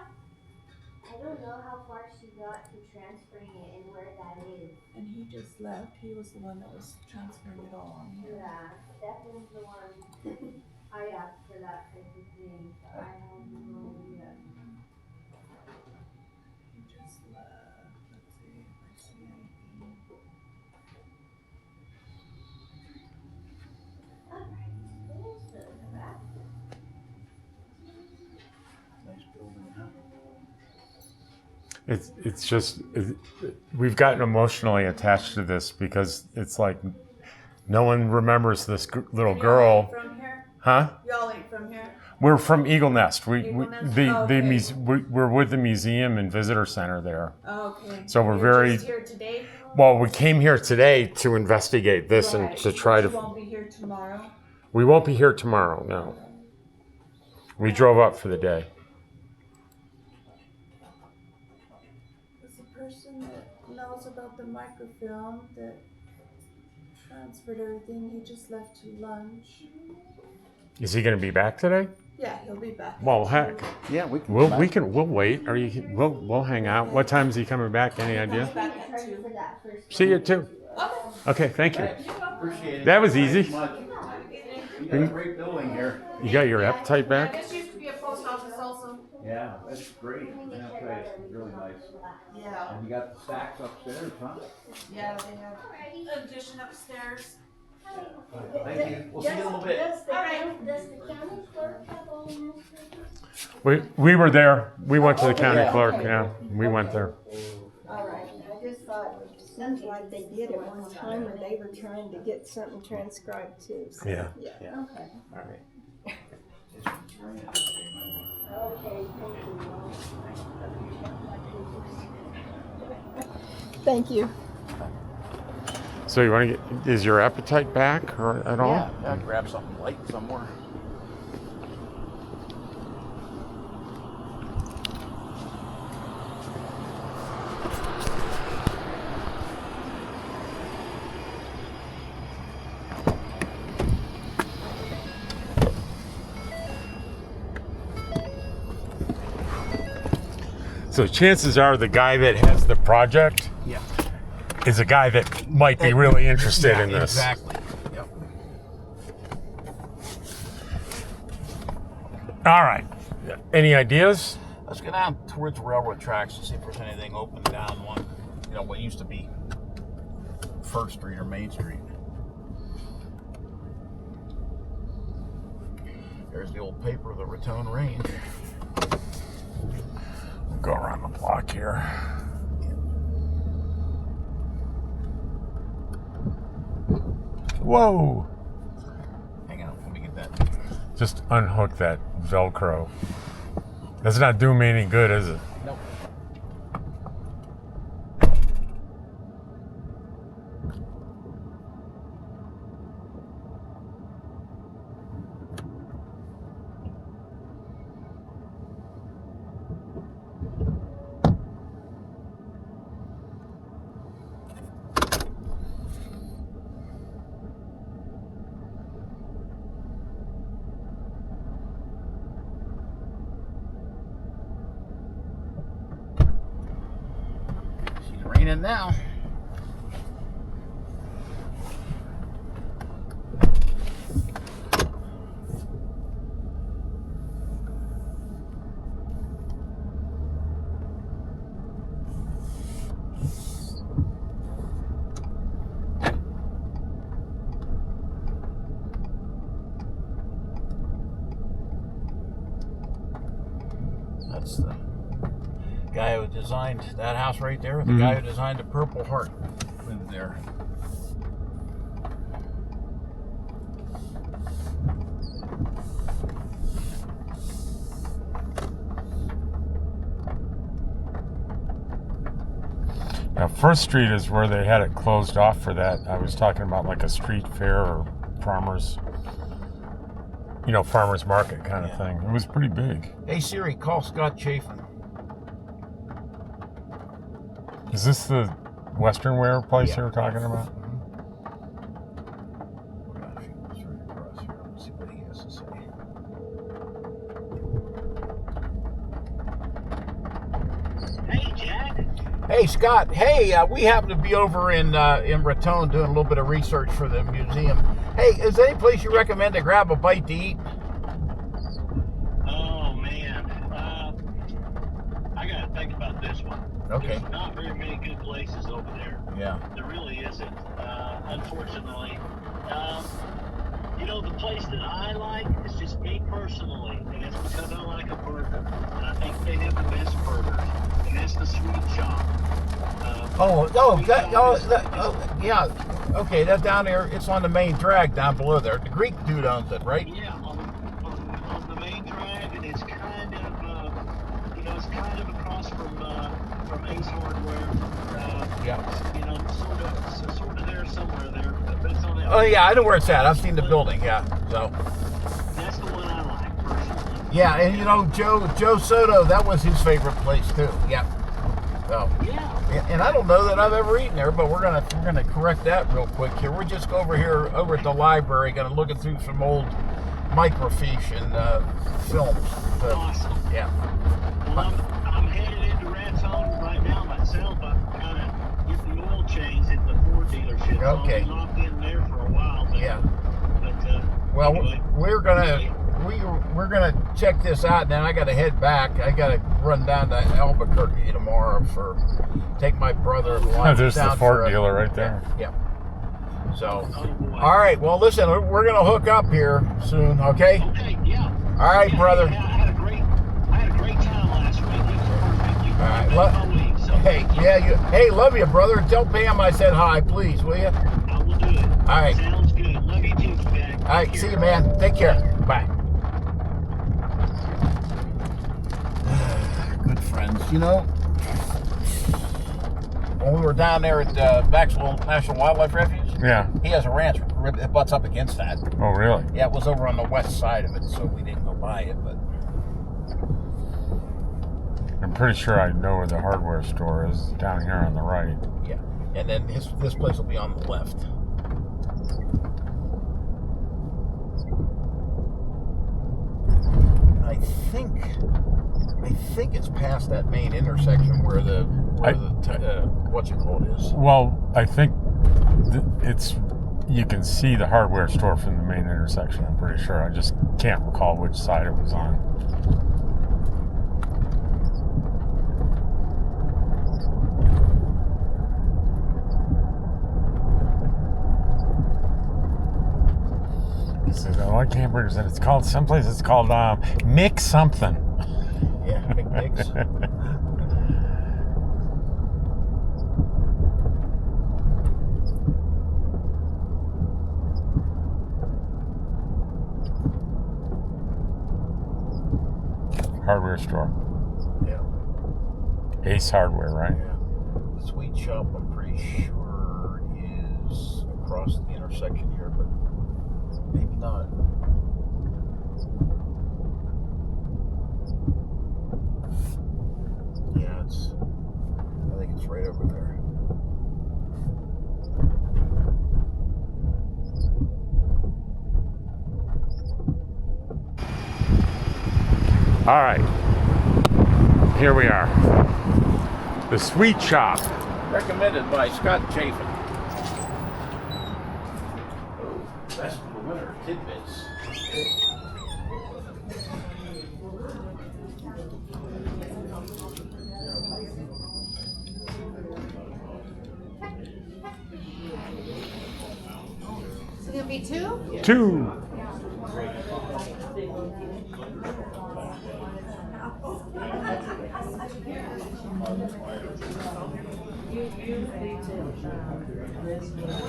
I don't know how far she got to transferring it and where that is. And he just left. He was the one that was transferring it all on here. Yeah, Stefan's the one. I asked for that type of thing, so I have no idea. He just left. Let's see if I see anything. Alright, so there's the back. Nice building, huh? It's just we've gotten emotionally attached to this because it's like no one remembers this little girl, From here? huh? Y'all ain't from here? We're from Eagle Nest. Eagle Nest? We're with the museum and visitor center there. Okay. So we're You're very just here today? well. We came here today to investigate this and to try You to. won't be here tomorrow? We won't be here tomorrow. No. We drove up for the day. There's a person that knows about the microfilm that transferred everything. He just left to lunch. Is he going to be back today? Yeah, he'll be back. Well, heck, Yeah, we can. we'll wait. We'll hang out. What time is he coming back? Any idea? Back at 2. For that first See you too. Okay, thank you. Appreciate it. That was easy. Thanks much. You got a great building here. You got your appetite back? This used to be a post office also. Yeah, that's great. That's right. Really nice. Yeah. And you got the stacks upstairs, huh? Yeah, they have addition upstairs. Thank you. We'll see you in a little bit. Does the county clerk have all those? We were there. We went to the county clerk. Yeah, we went there. All right, I just thought, it seems like they did at one time when they were trying to get something transcribed too. So, Yeah. Yeah, okay. All right. Okay, thank you. So you want to get? Is your appetite back or at all? Yeah, I'll grab something light somewhere. So chances are the guy that has the project Yeah. is a guy that might be really interested in this. Exactly. Yep. All right. Any ideas? Let's go down towards the railroad tracks and see if there's anything open down one. You know, what used to be First Street or Main Street. There's the old paper of the Raton Range. Go around the block here. Whoa! Hang on, let me get that. Just unhook that Velcro. That's not doing me any good, is it? Nope. She's raining now. That's the guy who designed that house right there. The guy who designed the Purple Heart lived there. Now, First Street is where they had it closed off for that. I was talking about like a street fair or farmers, farmers market kind of thing. It was pretty big. Hey Siri, call Scott Chafin. Is this the Western wear place you were talking about? Oh gosh, he goes right across here. Let's see what he has to say. Hey, Jack. Hey, Scott. Hey, we happen to be over in Raton doing a little bit of research for the museum. Hey, is there any place you recommend to grab a bite to eat? Oh, man. I got to think about this one. Okay. There's not very many good places over there. Yeah. There really isn't, unfortunately. You know, the place that I like is just me personally, and it's because I like a burger. And I think they have the best burgers, and that's the Sweet Shop. Yeah. Okay, that's down there. It's on the main drag down below there. The Greek dude owns it, right? Yeah, on the main drag, and it's kind of, it's kind of across from Ace Hardware. Yeah. You know, sort of there somewhere there, but it's on that. Oh yeah, I know where it's at. I've seen the building. Yeah. So. That's the one I like personally. Yeah, and you know Joe Soto, that was his favorite place too. Yeah. So. Yeah. And I don't know that I've ever eaten there, but we're gonna correct that real quick here. We're just over at the library, gonna look through some old microfiche and films. Awesome. Yeah. Well, I'm headed into Raton right now myself. I'm kind of getting the oil change at the Ford dealership. Okay. I'll be locked in there for a while. But, Yeah. Well, anyway. we're gonna check this out, and then I gotta head back. I gotta run down to Albuquerque tomorrow take my brother and wife There's down the Ford for dealer right there. Yeah. So, all right. Well, listen, we're gonna hook up here soon. Okay. Okay. Yeah. All right, brother. Yeah, I had a great time last week. It was perfect. You All right. my week, so Hey, love you, brother. Tell Pam I said hi, please, will you? I will do it. All right. Sounds good. Love you too, Jack. All right. See you, man. Take care. Bye. Good friends. You know, when we were down there at Maxwell National Wildlife Refuge, Yeah. he has a ranch that butts up against that. Oh, really? Yeah, it was over on the west side of it, so we didn't go by it, but... I'm pretty sure I know where the hardware store is, down here on the right. Yeah, and then this place will be on the left. I think it's past that main intersection where the what's it called is. Well, I think you can see the hardware store from the main intersection, I'm pretty sure. I just can't recall which side it was on. He says, "Oh, I can't remember. It's called someplace. It's called Mick something." Yeah, McNick's. Hardware store. Yeah. Ace Hardware, right? Yeah. The Sweet Shop, I'm pretty sure, is across the intersection here, but maybe not. Yeah, I think it's right over there. All right. Here we are. The Sweet Shop. Recommended by Scott Chafin. Oh, that's for the winter tidbits. Is it gonna be two? 2.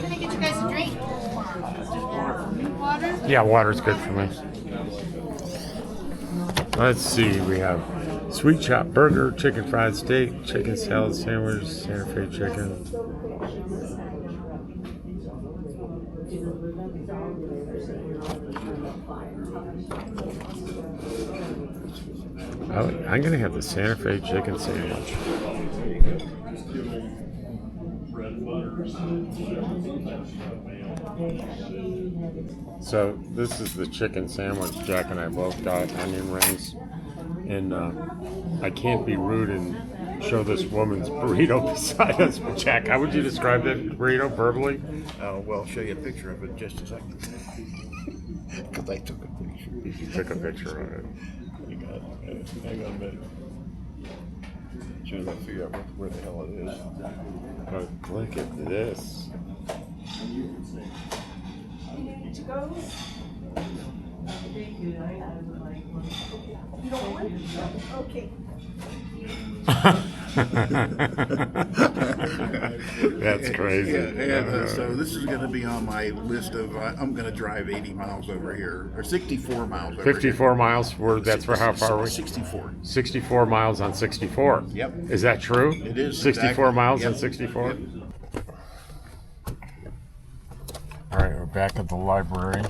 Can I get you guys a drink? Water? Yeah, water's good for me. Let's see. We have Sweet Shop burger, chicken fried steak, chicken salad sandwich, Santa Fe chicken. I'm gonna have the Santa Fe chicken sandwich. So this is the chicken sandwich. Jack and I both got onion rings, and I can't be rude and show this woman's burrito beside us. Jack, how would you describe that burrito verbally? Well, I'll show you a picture of it in just a second. Because I took a picture. You took a picture of it. You got it. Hang on a minute. As soon as I figure out where the hell it is. Oh, look at this. You need to go? You don't want it? Okay. That's crazy. So this is going to be on my list of, I'm going to drive 80 miles over here, or 64 miles over 54 miles, that's for how far are we? 64. 64 miles on 64. Yep. Is that true? It is. 64 exactly. miles Yep. on 64? Yep. All right, we're back at the library.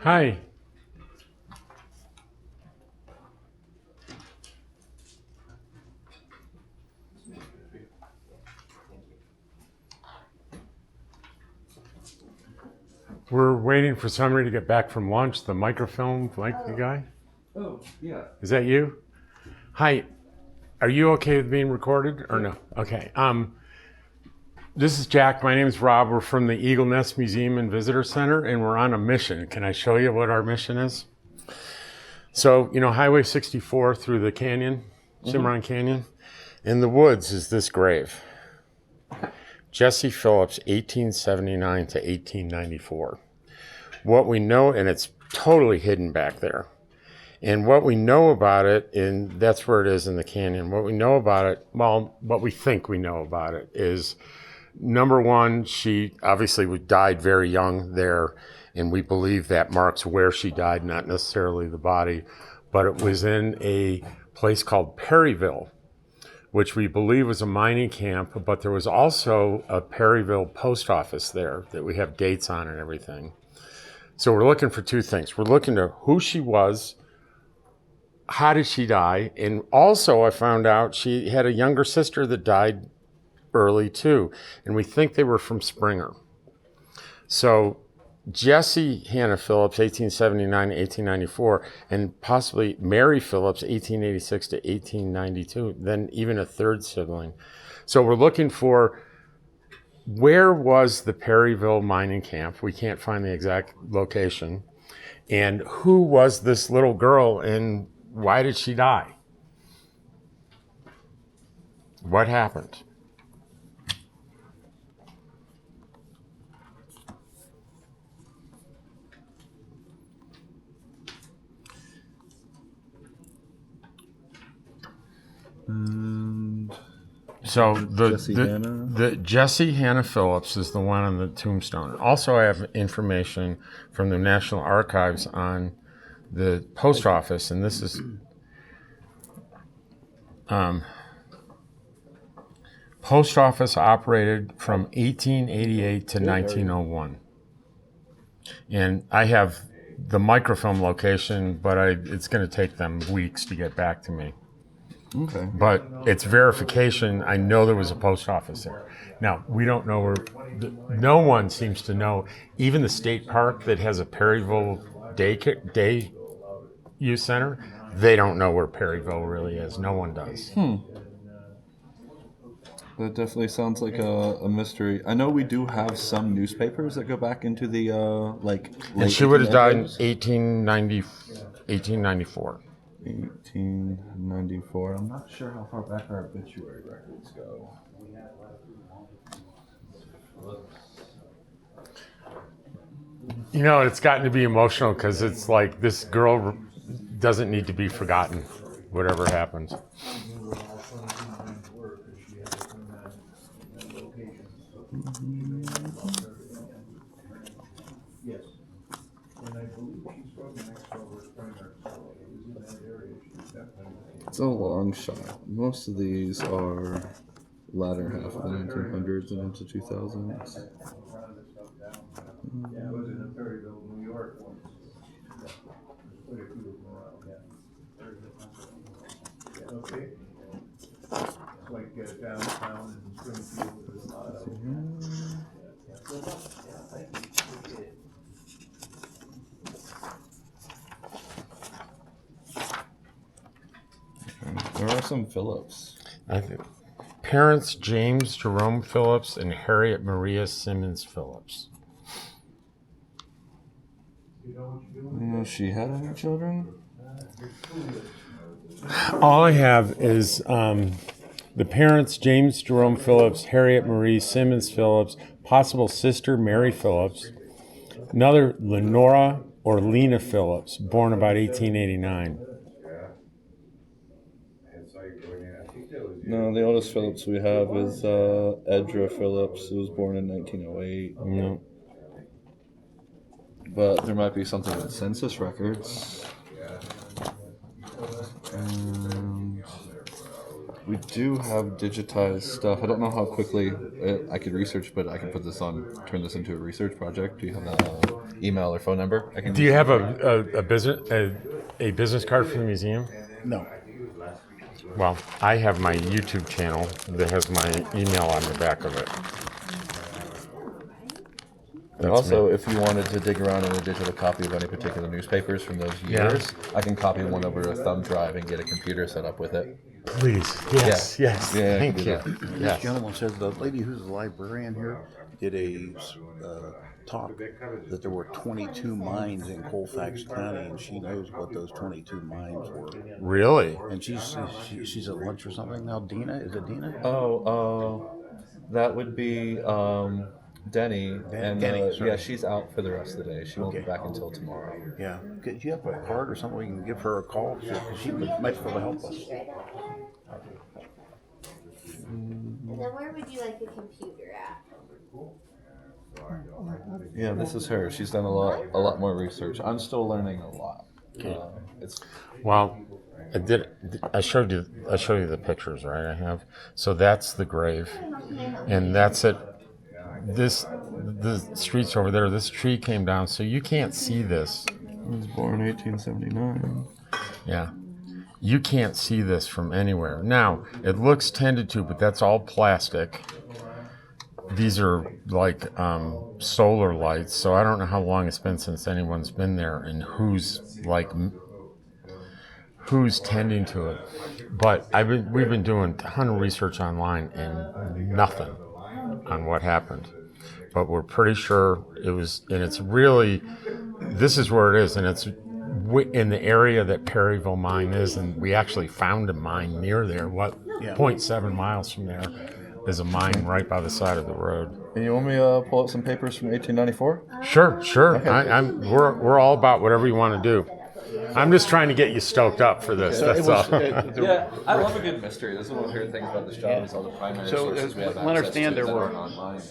Hi. We're waiting for somebody to get back from lunch. The microfilm guy. Oh, yeah. Is that you? Hi. Are you okay with being recorded or no? Okay. This is Jack. My name is Rob. We're from the Eagle Nest Museum and Visitor Center, and we're on a mission. Can I show you what our mission is? So, you know, Highway 64 through the canyon, Cimarron Canyon. In the woods is this grave. Jessie Phillips, 1879 to 1894. What we know, and it's totally hidden back there. And what we know about it, and that's where it is in the canyon. What we know about it, well, what we think we know about it is, number one, she obviously died very young there, and we believe that marks where she died, not necessarily the body, but it was in a place called Perryville, which we believe was a mining camp, but there was also a Perryville post office there that we have dates on and everything. So we're looking for two things. We're looking to who she was, how did she die, and also I found out she had a younger sister that died early too, and we think they were from Springer. So Jessie Hannah Phillips, 1879 to 1894, and possibly Mary Phillips, 1886 to 1892, then even a third sibling. So we're looking for where was the Perryville mining camp? We can't find the exact location. And who was this little girl and why did she die? What happened? So the Jessie Hannah Phillips is the one on the tombstone. Also, I have information from the National Archives on the post office, and this is post office operated from 1888 to 1901. And I have the microfilm location, but it's going to take them weeks to get back to me. Okay. But it's verification. I know there was a post office there. Now, we don't know where, no one seems to know. Even the state park that has a Perryville day use center, they don't know where Perryville really is. No one does. That definitely sounds like a mystery. I know we do have some newspapers that go back into the, like... And she would have died in 1894. 1894. I'm not sure how far back our obituary records go. You know, it's gotten to be emotional because it's like this girl doesn't need to be forgotten, whatever happens. It's a long shot. Most of these are latter half of the 1900s and into 2000s. Yeah, I was in Perryville, New York once. There's quite a few of them around, yeah. Okay. It's like downtown in Springfield, there's a lot of them. There are some Phillips. I think parents James Jerome Phillips and Harriet Maria Simmons Phillips. You know, she had any children? All I have is the parents James Jerome Phillips, Harriet Marie Simmons Phillips, possible sister Mary Phillips, another Lenora or Lena Phillips, born about 1889. No, the oldest Phillips we have is Edra Phillips, who was born in 1908. No. But there might be something with census records. And we do have digitized stuff. I don't know how quickly I could research, but I can turn this into a research project. Do you have an email or phone number? Do you have a business card for the museum? No. Well, I have my YouTube channel that has my email on the back of it. And also, if you wanted to dig around in a digital copy of any particular newspapers from those years, I can copy one over a thumb drive and get a computer set up with it. Please, yes, yes, Yeah, thank you. This gentleman says the lady who's the librarian here did a talk that there were 22 mines in Colfax County, and she knows what those 22 mines were. Really? And she's at lunch or something now. Dina, is it Dina? That would be Denny. Denny, sorry. Yeah, she's out for the rest of the day. She won't be back until tomorrow. Yeah. Do you have a card or something we can give her a call? Because she might be able to help us. And then where would you like the computer at? Yeah, this is her. She's done a lot more research. I'm still learning a lot. Well, I showed you the pictures, right? I have. So that's the grave, and that's it. The streets over there. This tree came down, so you can't see this. He was born 1879. Yeah. You can't see this from anywhere. Now, it looks tended to, but that's all plastic. These are like solar lights, so I don't know how long it's been since anyone's been there and who's tending to it. But we've been doing a ton of research online and nothing on what happened. But we're pretty sure it was, and it's really, this is where it is, and it's in the area that Perryville mine is, and we actually found a mine near there. 0.7 miles from there is a mine right by the side of the road. And you want me to pull out some papers from 1894? Sure. Okay. We're all about whatever you want to do. I'm just trying to get you stoked up for this. That's all. Yeah, I love a good mystery. This is one of my favorite things about this job is all the primary sources we have access understand to there that were- are online.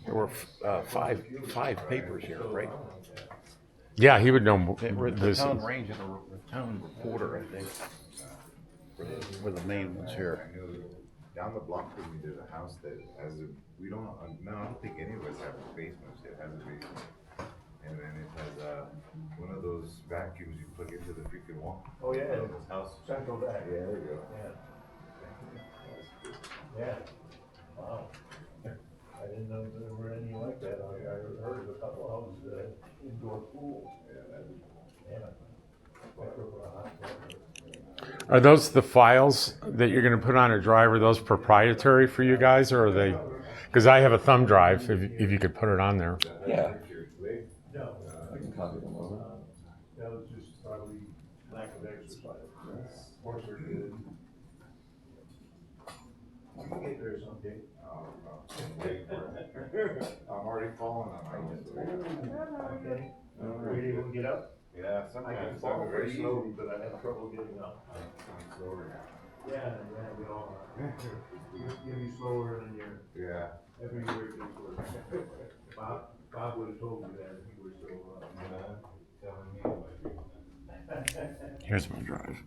There were five papers here, right? Yeah, he would know. The town range and the town reporter, I think, were the main ones here. Down the block from me, there's a house that has a, I don't think any of us have basements. It has a basement. And then it has one of those vacuums you plug into the freaking wall. Oh, yeah. This house. Central back. Yeah, there you go. Yeah. Wow. I didn't know there were any like that. I heard of a couple of houses that had indoor pools. Are those the files that you're going to put on a drive? Are those proprietary for you guys, or are they? Because I have a thumb drive. If you could put it on there. Yeah. No. I can copy them over. That was just probably lack of exercise. Horse are good. get there someday. I'm already falling on my own. Okay. Ready to get up? Yeah, I can sometimes fall I'm very very slow. easily, but I have trouble getting up. I'm slower now. Yeah, we all are. You'll be slower than your, Yeah. every year it gets worse. Bob would have told you that if he were still Telling me Here's my drive.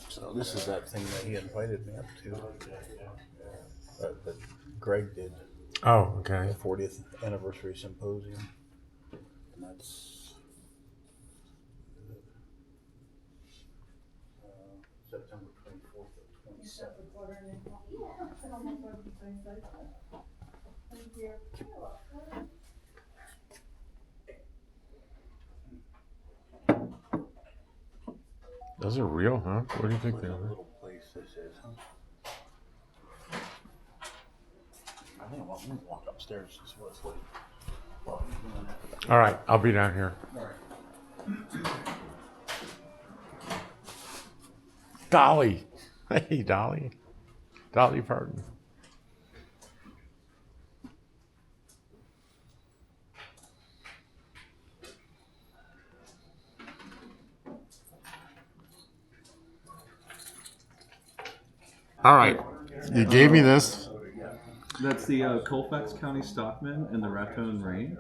So this is that thing that he invited me up to, that Greg did, Oh, okay. the 40th anniversary symposium. And that's September 24th to 27th. Those are real, huh? What do you think What they a are? little place this is, huh? I think I'm gonna walk upstairs and see what it's like. While he's doing that. All right, I'll be down here. All right. Dolly. Hey, Dolly. Dolly Parton. All right. You gave me this. That's the Colfax County Stockman and the Raton Range.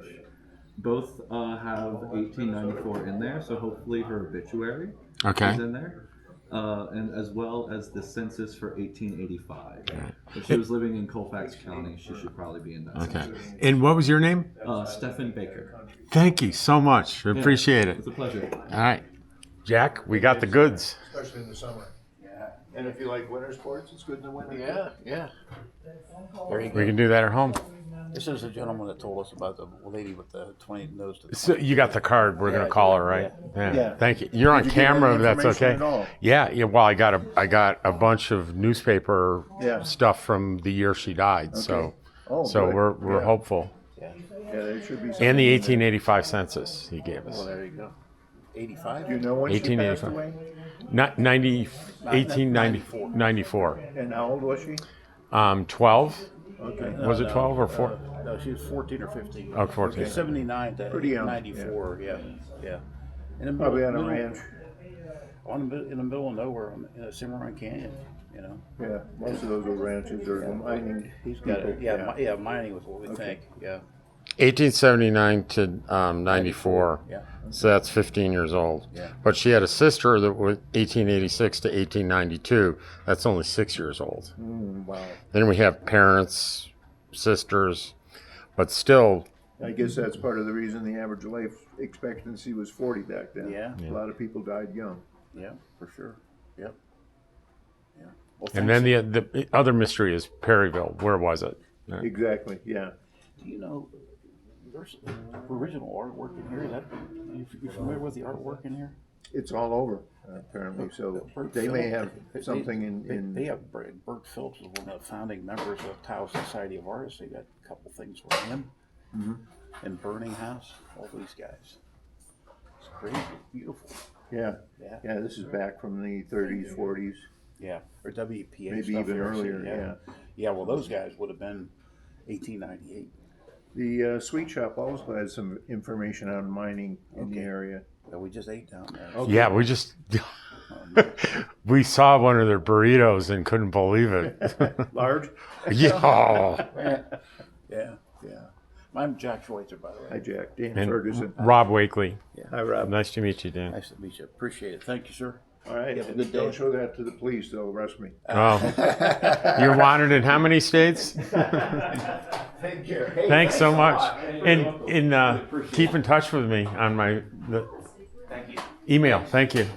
Both have 1894 in there, so hopefully her obituary Okay. is in there. And as well as the census for 1885. If she was living in Colfax County, she should probably be in that Okay. census. And what was your name? Stephen Baker. Thank you so much. I appreciate it. It's a pleasure. All right. Jack, we got the goods. Especially in the summer. Yeah. And if you like winter sports, it's good in the winter. Yeah, yeah. There you We go. can do that at home. This is the gentleman that told us about the lady with the 20 nose to the So you got the card. We're gonna call her, right? Yeah. Thank you. You're on Did you get camera. any If that's okay. information at all? Yeah. Yeah. Well, I got a bunch of newspaper Yeah. stuff from the year she died. So Oh, so good. we're Yeah. hopeful. Yeah, there should be. And the 1885 census he gave Well, us. there you go. 85? Do you know when she passed 1885. away? Not 1894. And how old was she? 12. Okay. Was it 12 or 4? No, she was 14 or 15. Oh, 14. 79 to Pretty young, 94, yeah. In the Probably on a middle- ranch. in the middle of nowhere, in a Cimarron Canyon, you know. Yeah, most of those are ranches or mining. He's got it. people, Yeah, mining was what we Okay. think. Yeah. 1879 to 94. Yeah. So that's 15 years old. Yeah. But she had a sister that was 1886 to 1892. That's only 6 years old. Wow. Then we have parents, sisters, but still, I guess that's part of the reason the average life expectancy was 40 back then. Yeah. A lot of people died young. Yeah, for sure. Yep. Yeah. Well, and thanks. then the other mystery is Perryville. Where was it? Exactly, yeah. You know, there's original artwork in here. You familiar with the artwork in here? It's all over, apparently, so they may have something in. They have Bert Phillips is one of the founding members of Taos Society of Artists. They got a couple things for him. And Burning House, all these guys. It's crazy, beautiful. Yeah, Yeah. yeah, this is back from the 30s, 40s. Yeah, or WPA Maybe stuff even here, earlier, yeah. Yeah, well, those guys would have been 1898. The sweet shop also has some information on mining in the area. that we just ate down there. Yeah, we just we saw one of their burritos and couldn't believe it. Large? Yeah. Yeah, yeah. I'm Jack Schweitzer, by the way. Hi, Jack. Dan And Ferguson. Rob Wakely. Hi, Rob. Nice to meet you, Dan. Nice to meet you. Appreciate it. Thank you, sir. All right. You have a good Don't day. show that to the police, they'll arrest me. Oh, you're wanted in how many states? Take care. Hey, Thanks so a much. lot. And keep in touch with me on my Thank you. email. Thank you.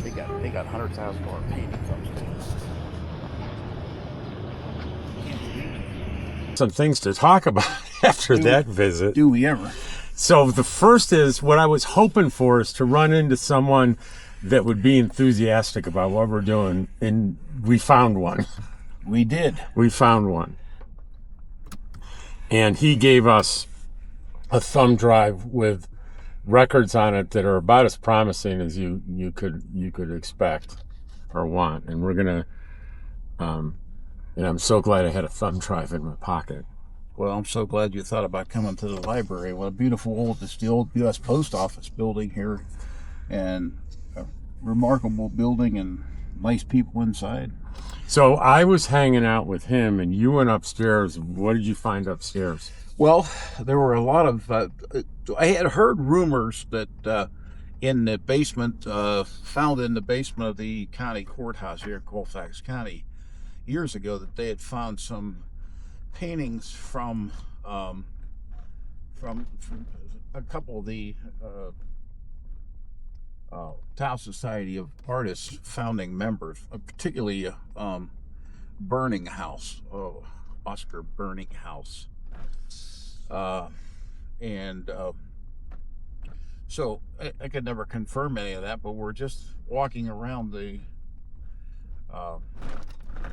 They got $100,000 paintings upstairs. Some things to talk about after that visit. Do we ever? So the first is what I was hoping for is to run into someone that would be enthusiastic about what we're doing, and we found one. We did. We found one. And he gave us a thumb drive with records on it that are about as promising as you could expect or want. And we're gonna and I'm so glad I had a thumb drive in my pocket. Well, I'm so glad you thought about coming to the library. What a beautiful it's the old U.S. Post Office building here, and a remarkable building and nice people inside. So I was hanging out with him, and you went upstairs. What did you find upstairs? Well, there were a lot of. I had heard rumors that in the basement, found in the basement of the county courthouse here in Colfax County, years ago, that they had found some paintings from a couple of the Tau Society of Artists founding members, particularly Burning House, Oscar Burning House. So I could never confirm any of that, but we're just walking around the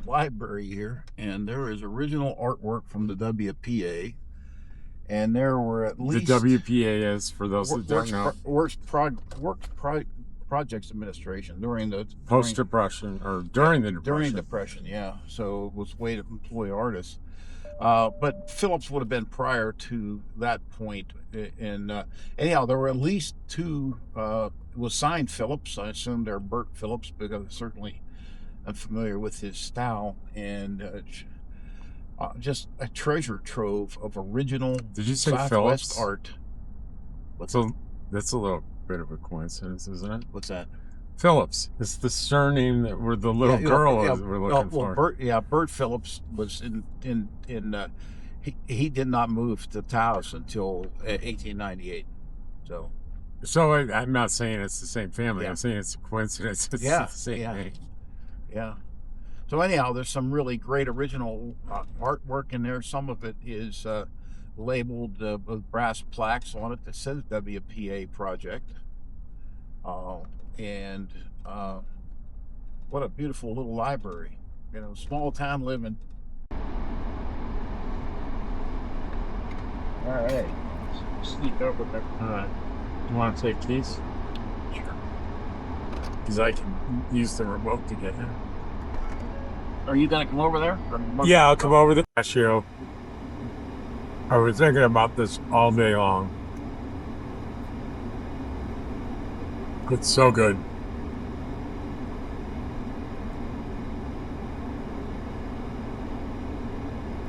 library here, and there is original artwork from the WPA, and there were at least... The WPA is, for those that don't know... Works Projects Administration during the... Post-Depression, or during the Depression. During the Depression, yeah. So it was a way to employ artists. But Phillips would have been prior to that point. And anyhow, there were at least two, it was signed Phillips. I assume they're Bert Phillips, because certainly I'm familiar with his style. And just a treasure trove of original Did you say Southwest Phillips? art. That's a little bit of a coincidence, isn't it? What's that? Phillips. It's the surname that where the little girl is we're looking for. Bert Phillips was he did not move to Taos until 1898. So I'm not saying it's the same family. Yeah. I'm saying it's a coincidence. It's Yeah, the same name. Yeah. So anyhow, there's some really great original artwork in there. Some of it is labeled with brass plaques on it that says WPA Project. And what a beautiful little library. You know, small town living. All right. Sneak over there. All right. You want to take these? Sure. Because I can use the remote to get in. Are you going to come over there? Yeah, I'll come over the patio. I was thinking about this all day long. It's so good.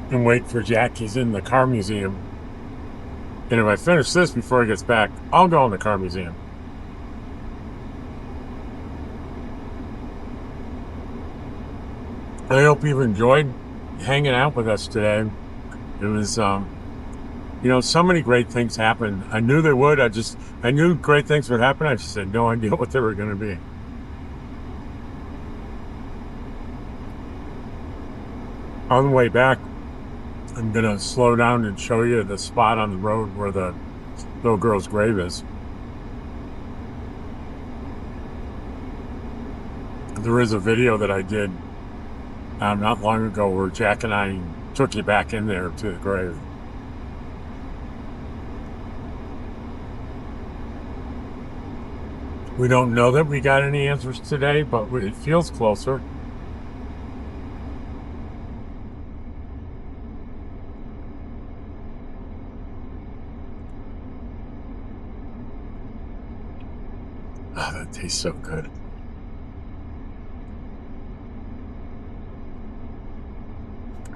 And wait for Jack. He's in the car museum. And if I finish this before he gets back, I'll go in the car museum. I hope you've enjoyed hanging out with us today. It was, so many great things happened. I knew they would. I knew great things would happen. I just had no idea what they were going to be. On the way back, I'm going to slow down and show you the spot on the road where the little girl's grave is. There is a video that I did not long ago where Jack and I took you back in there to the grave. We don't know that we got any answers today, but it feels closer. Ah, that tastes so good.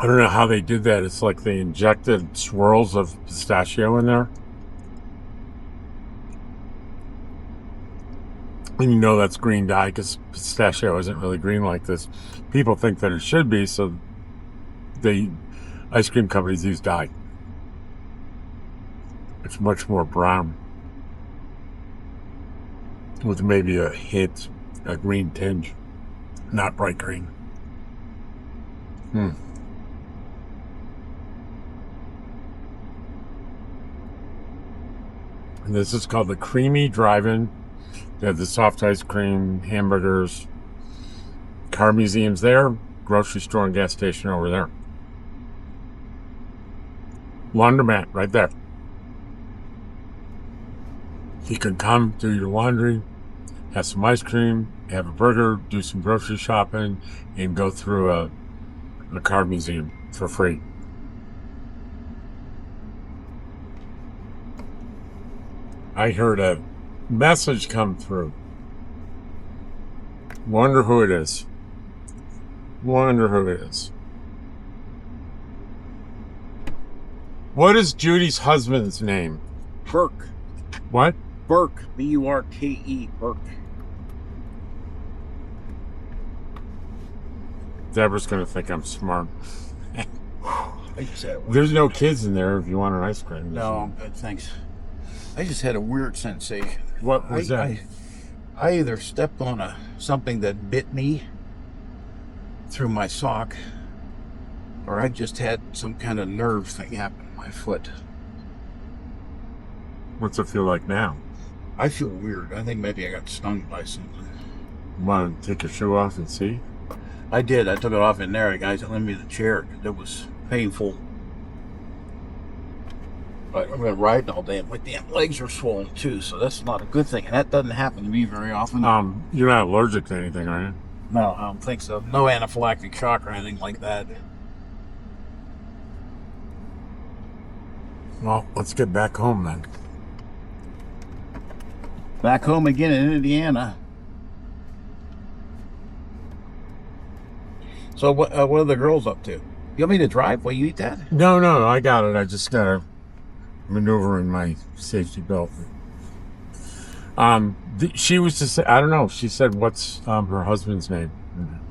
I don't know how they did that. It's like they injected swirls of pistachio in there. And you know that's green dye because pistachio isn't really green like this. People think that it should be, so ice cream companies use dye. It's much more brown with maybe a green tinge, not bright green. And this is called the Creamy Drive-In They have the soft ice cream, hamburgers, car museums there, grocery store and gas station over there. Laundromat right there. You can come, do your laundry, have some ice cream, have a burger, do some grocery shopping, and go through a car museum for free. I heard a message come through. Wonder who it is. Wonder who it is. What is Judy's husband's name? Burke. What? Burke. B-U-R-K-E. Burke. Deborah's going to think I'm smart. I just had a There's no kids in there if you want an ice cream. No, I'm good, thanks. I just had a weird sensation. What was that? I either stepped on something that bit me through my sock, or I just had some kind of nerve thing happen in my foot. What's it feel like now? I feel weird. I think maybe I got stung by something. Want to take your shoe off and see? I did. I took it off in there. The guys lent me the chair because it was painful. But I've been riding all day and my damn legs are swollen too, so that's not a good thing. And that doesn't happen to me very often. You're not allergic to anything, are you? No, I don't think so. No anaphylactic shock or anything like that. Well, let's get back home then. Back home again in Indiana. So what are the girls up to? You want me to drive while you eat that? No, I got it. I just got to maneuver in my safety belt. She was to say, I don't know. She said, what's her husband's name?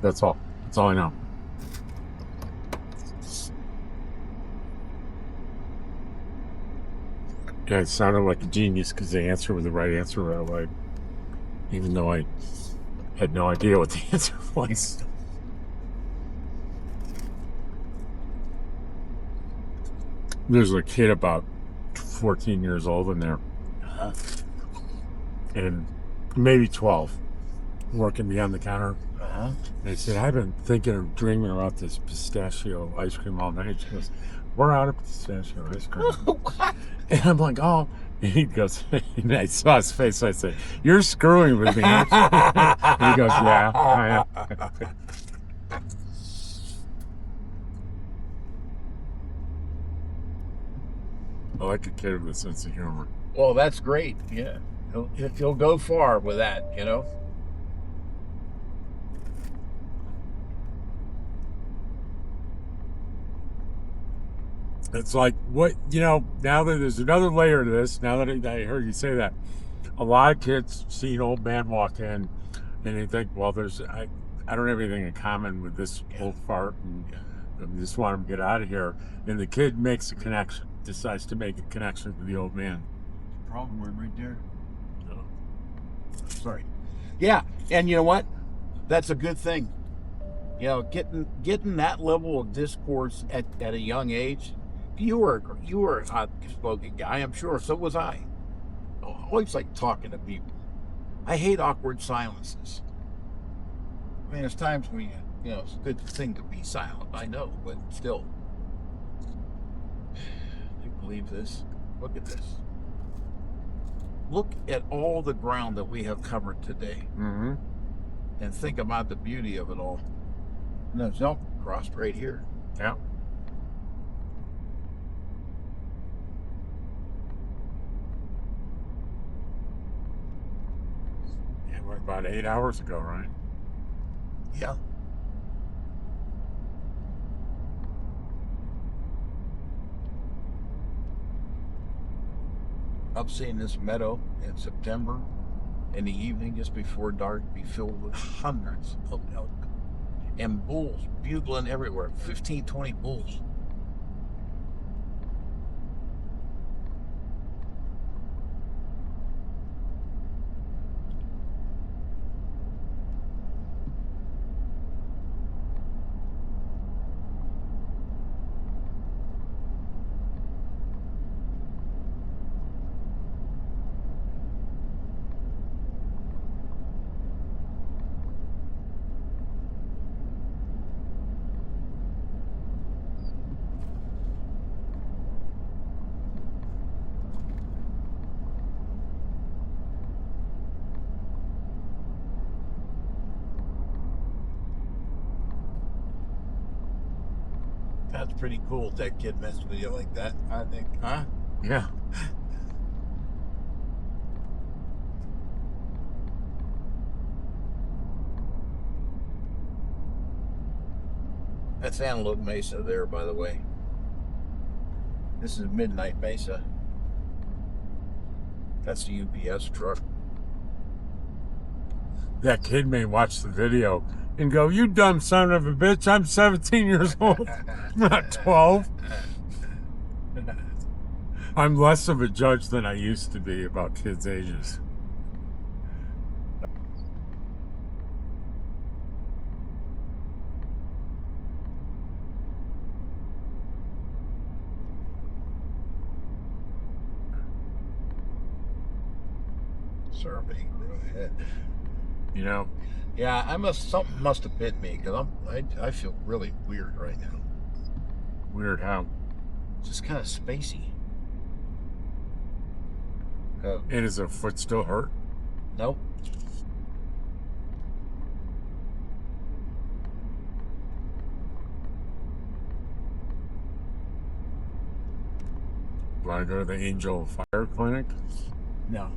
That's all. That's all I know. Yeah, it sounded like a genius because they answered with the right answer right away. Even though I had no idea what the answer was. There's a kid about 14 years old in there. And maybe 12, working behind the counter. They said, I've been thinking of dreaming about this pistachio ice cream all night. She goes, we're out of pistachio ice cream. And I'm like, oh. And he goes, and I saw his face, so I said, you're screwing with me, aren't you? And he goes, yeah, I am. I like a kid with a sense of humor. Well, that's great. Yeah. He'll go far with that, you know? It's like, what, now that there's another layer to this, now that I heard you say that, a lot of kids see an old man walk in and they think, well, I don't have anything in common with this old fart and I just want him to get out of here. And the kid makes a connection, decides to make a connection with the old man. Problem word right there. Oh. Sorry. Yeah, and you know what? That's a good thing. Getting that level of discourse at a young age. You were a outspoken guy, I'm sure. So was I. I always like talking to people. I hate awkward silences. I mean, there's times when it's a good thing to be silent. I know, but still. Do you believe this? Look at this. Look at all the ground that we have covered today. Mm-hmm. And think about the beauty of it all. And there's elk crossed right here. Yeah. Yeah, we're about 8 hours ago, right? Yeah. I've seen this meadow in September in the evening just before dark be filled with hundreds of elk and bulls bugling everywhere, 15, 20 bulls. That's pretty cool. That kid messed with you like that, I think, huh? Yeah. That's Antelope Mesa there, by the way. This is Midnight Mesa. That's the UPS truck. That kid may watch the video and go, "You dumb son of a bitch, I'm 17 years old, not 12. I'm less of a judge than I used to be about kids' ages. Surveying road. You know? Yeah, something must have bit me because I feel really weird right now. Weird how? Just kind of spacey. And is her foot still hurt? Nope. Want to go to the Angel Fire Clinic? No.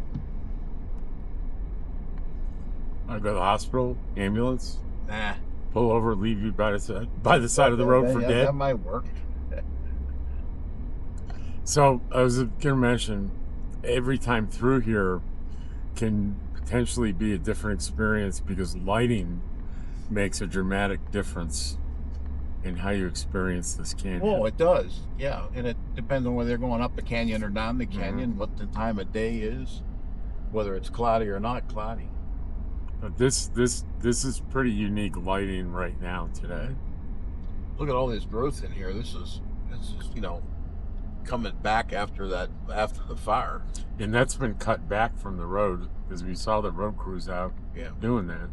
Want to go to the hospital? Ambulance? Nah. Pull over, leave you by the side of the road for dead? That might work. So I was going to mention, every time through here can potentially be a different experience because lighting makes a dramatic difference in how you experience this canyon. Oh, it does. Yeah, and it depends on whether they're going up the canyon or down the canyon, what the time of day is, whether it's cloudy or not cloudy. But this is pretty unique lighting right now today. Look at all this growth in here. This is coming back after the fire. And that's been cut back from the road because we saw the road crews out doing that.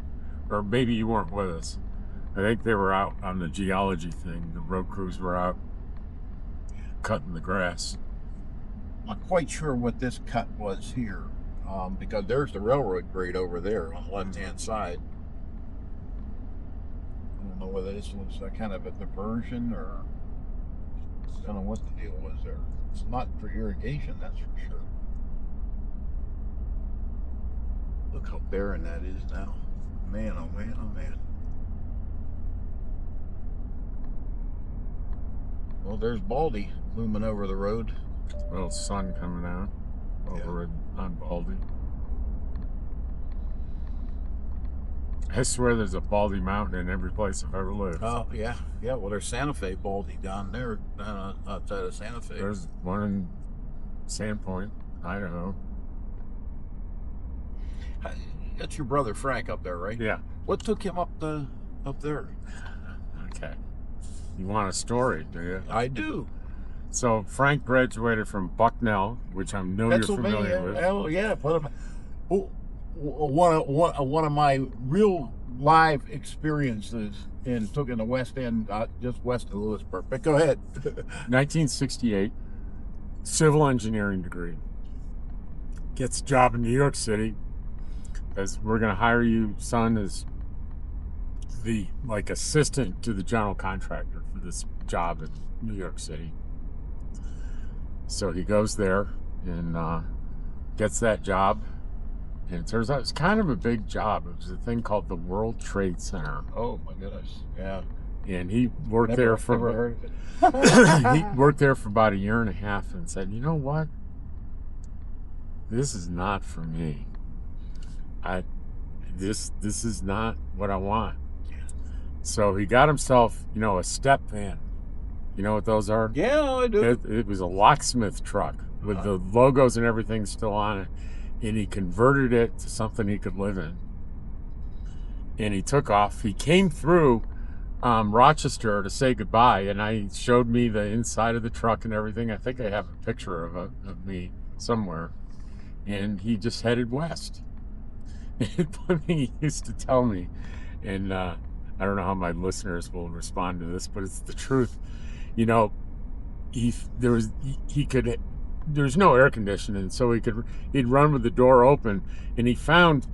Or maybe you weren't with us. I think they were out on the geology thing. The road crews were out cutting the grass. I'm not quite sure what this cut was here, because there's the railroad grade over there on the left-hand side. I don't know whether this was a kind of a diversion or I don't know what the deal was there. It's not for irrigation, that's for sure. Look how barren that is now. Man, oh man, oh man. Well, there's Baldy looming over the road. Little sun coming out over on Baldy. I swear there's a Baldy Mountain in every place I've ever lived. Oh, yeah. Yeah, well, there's Santa Fe Baldy down there, outside of Santa Fe. There's one in Sandpoint, Idaho. That's your brother Frank up there, right? Yeah. What took him up there? Okay. You want a story, do you? I do. So Frank graduated from Bucknell, which I know you're familiar with. Oh, yeah. One of my real live experiences took in the West End, just west of Lewisburg. But go ahead. 1968, civil engineering degree. Gets a job in New York City. As we're going to hire you, son, as the assistant to the general contractor for this job in New York City. So he goes there and gets that job. And it turns out it's kind of a big job. It was a thing called the World Trade Center. Oh my goodness! Yeah. And he worked there for. Never heard of it. He worked there for about a year and a half and said, "You know what? This is not for me. This is not what I want." So he got himself, a step van. You know what those are? Yeah, I do. It was a locksmith truck with the logos and everything still on it. And he converted it to something he could live in. And he took off. He came through Rochester to say goodbye, and I showed me the inside of the truck and everything. I think I have a picture of me somewhere. And he just headed west. One thing he used to tell me, and I don't know how my listeners will respond to this, but it's the truth. There's no air conditioning, so he'd run with the door open, and he found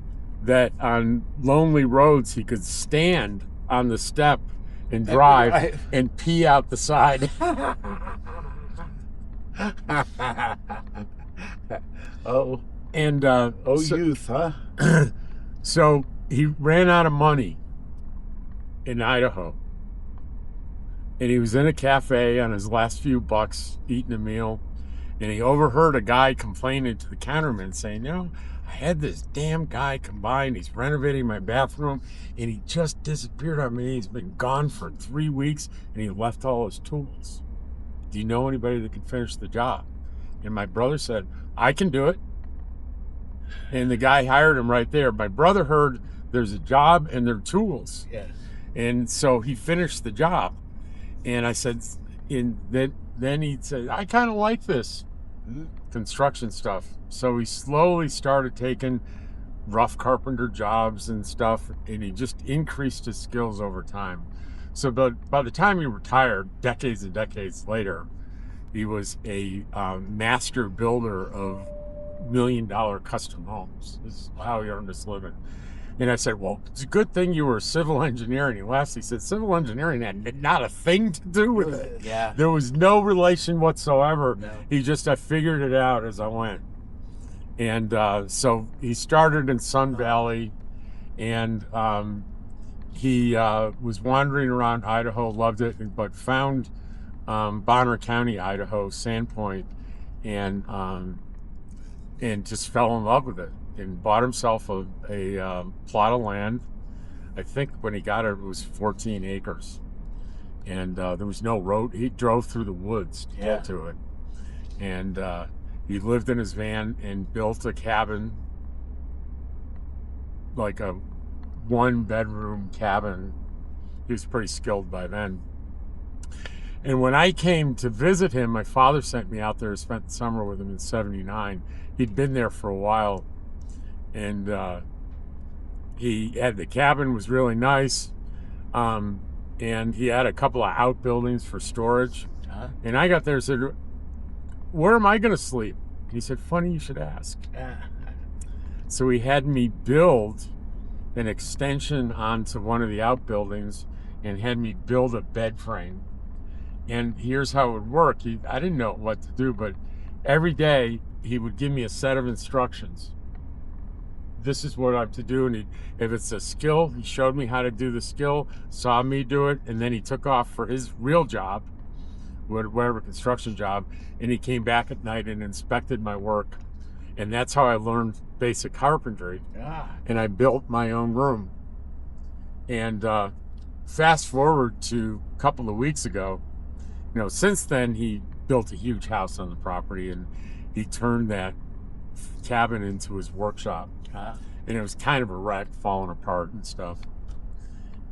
that on lonely roads he could stand on the step and drive and pee out the side. Oh, And youth, huh? so he ran out of money in Idaho. And he was in a cafe on his last few bucks eating a meal. And he overheard a guy complaining to the counterman saying, I had this damn guy come by and he's renovating my bathroom and he just disappeared on me. He's been gone for 3 weeks and he left all his tools. Do you know anybody that can finish the job? And my brother said, I can do it. And the guy hired him right there. My brother heard there's a job and their tools. Yes. And so he finished the job. And I said, then he said, I kind of like this construction stuff. So he slowly started taking rough carpenter jobs and stuff, and he just increased his skills over time. So by the time he retired, decades and decades later, he was a master builder of $1 million custom homes. This is how he earned his living. And I said, well, it's a good thing you were a civil engineer. And he laughed. He said, civil engineering had not a thing to do with it. Yeah. There was no relation whatsoever. No. I figured it out as I went. And so he started in Sun Valley, and he was wandering around Idaho, loved it, but found Bonner County, Idaho, Sandpoint, and just fell in love with it. And bought himself a plot of land. I think when he got it, it was 14 acres. And there was no road. He drove through the woods to get to it. And he lived in his van and built a cabin, like a 1-bedroom cabin. He was pretty skilled by then. And when I came to visit him, my father sent me out there, spent the summer with him in '79. He'd been there for a while. And he had the cabin was really nice, and he had a couple of outbuildings for storage. And I got there and said, where am I going to sleep? And he said, funny you should ask. So he had me build an extension onto one of the outbuildings and had me build a bed frame. And here's how it would work. I didn't know what to do, but every day he would give me a set of instructions. This is what I'm to do. And if it's a skill, he showed me how to do the skill, saw me do it, and then he took off for his real job, whatever construction job, and he came back at night and inspected my work. And that's how I learned basic carpentry. And I built my own room. And fast forward to a couple of weeks ago, since then he built a huge house on the property, and he turned that cabin into his workshop. And it was kind of a wreck, falling apart and stuff.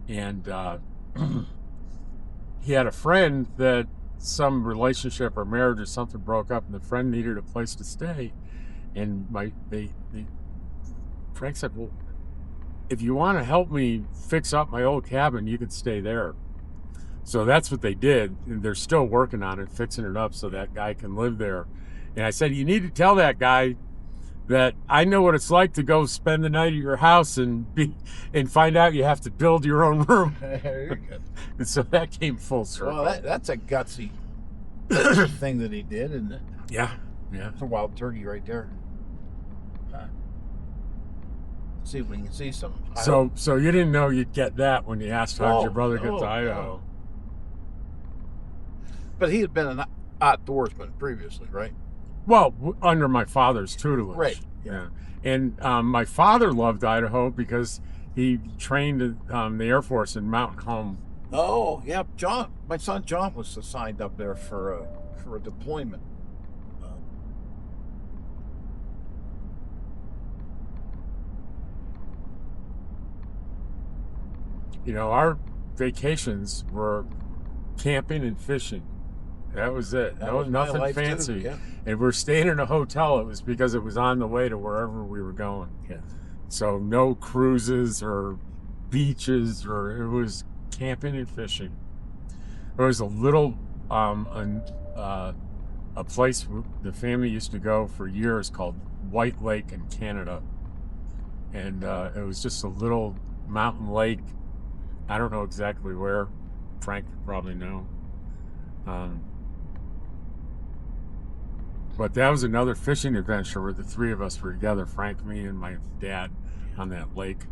And he had a friend that some relationship or marriage or something broke up, and the friend needed a place to stay. And Frank said, well, if you want to help me fix up my old cabin, you could stay there. So that's what they did. And they're still working on it, fixing it up so that guy can live there. And I said, you need to tell that guy that I know what it's like to go spend the night at your house and find out you have to build your own room. And so that came full circle. Well, that's a gutsy thing that he did, isn't it? Yeah. It's a wild turkey right there. See if we can see some. So you didn't know you'd get that when you asked how did your brother get to Idaho? No. But he had been an outdoorsman previously, right? Well, under my father's tutelage. Right. Yeah. And my father loved Idaho because he trained in the Air Force in Mountain Home. Oh, yeah. John, my son John was assigned up there for a deployment. Our vacations were camping and fishing. That was it. That was nothing fancy. Too, yeah. And we're staying in a hotel. It was because it was on the way to wherever we were going. Yeah. So no cruises or beaches, it was camping and fishing. There was a little a place the family used to go for years called White Lake in Canada, and it was just a little mountain lake. I don't know exactly where, Frank would probably know. But that was another fishing adventure where the three of us were together, Frank, me, and my dad, on that lake.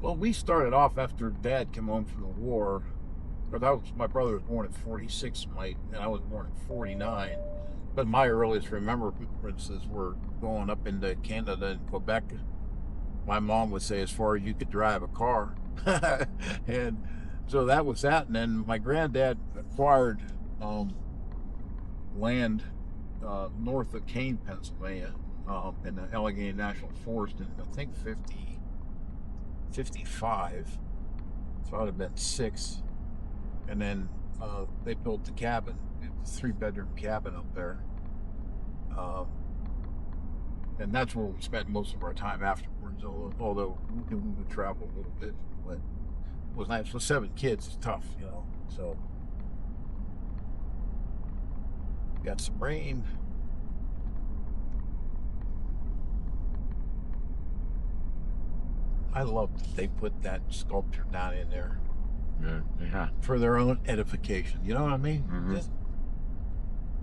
Well, we started off after Dad came home from the war. But my brother was born at 46, and I was born at 49. But my earliest remembrances were going up into Canada and Quebec. My mom would say as far as you could drive a car. And so that was that. And then my granddad acquired land north of Kane, Pennsylvania, in the Allegheny National Forest in, I think, 55. So I'd have been 6. And then they built the cabin. It was a 3-bedroom cabin up there. And that's where we spent most of our time afterwards, although we would travel a little bit. But it was nice. With 7 kids, it's tough, you know. So got some rain. I love that they put that sculpture down in there. Yeah. For their own edification. You know what I mean? Mm-hmm.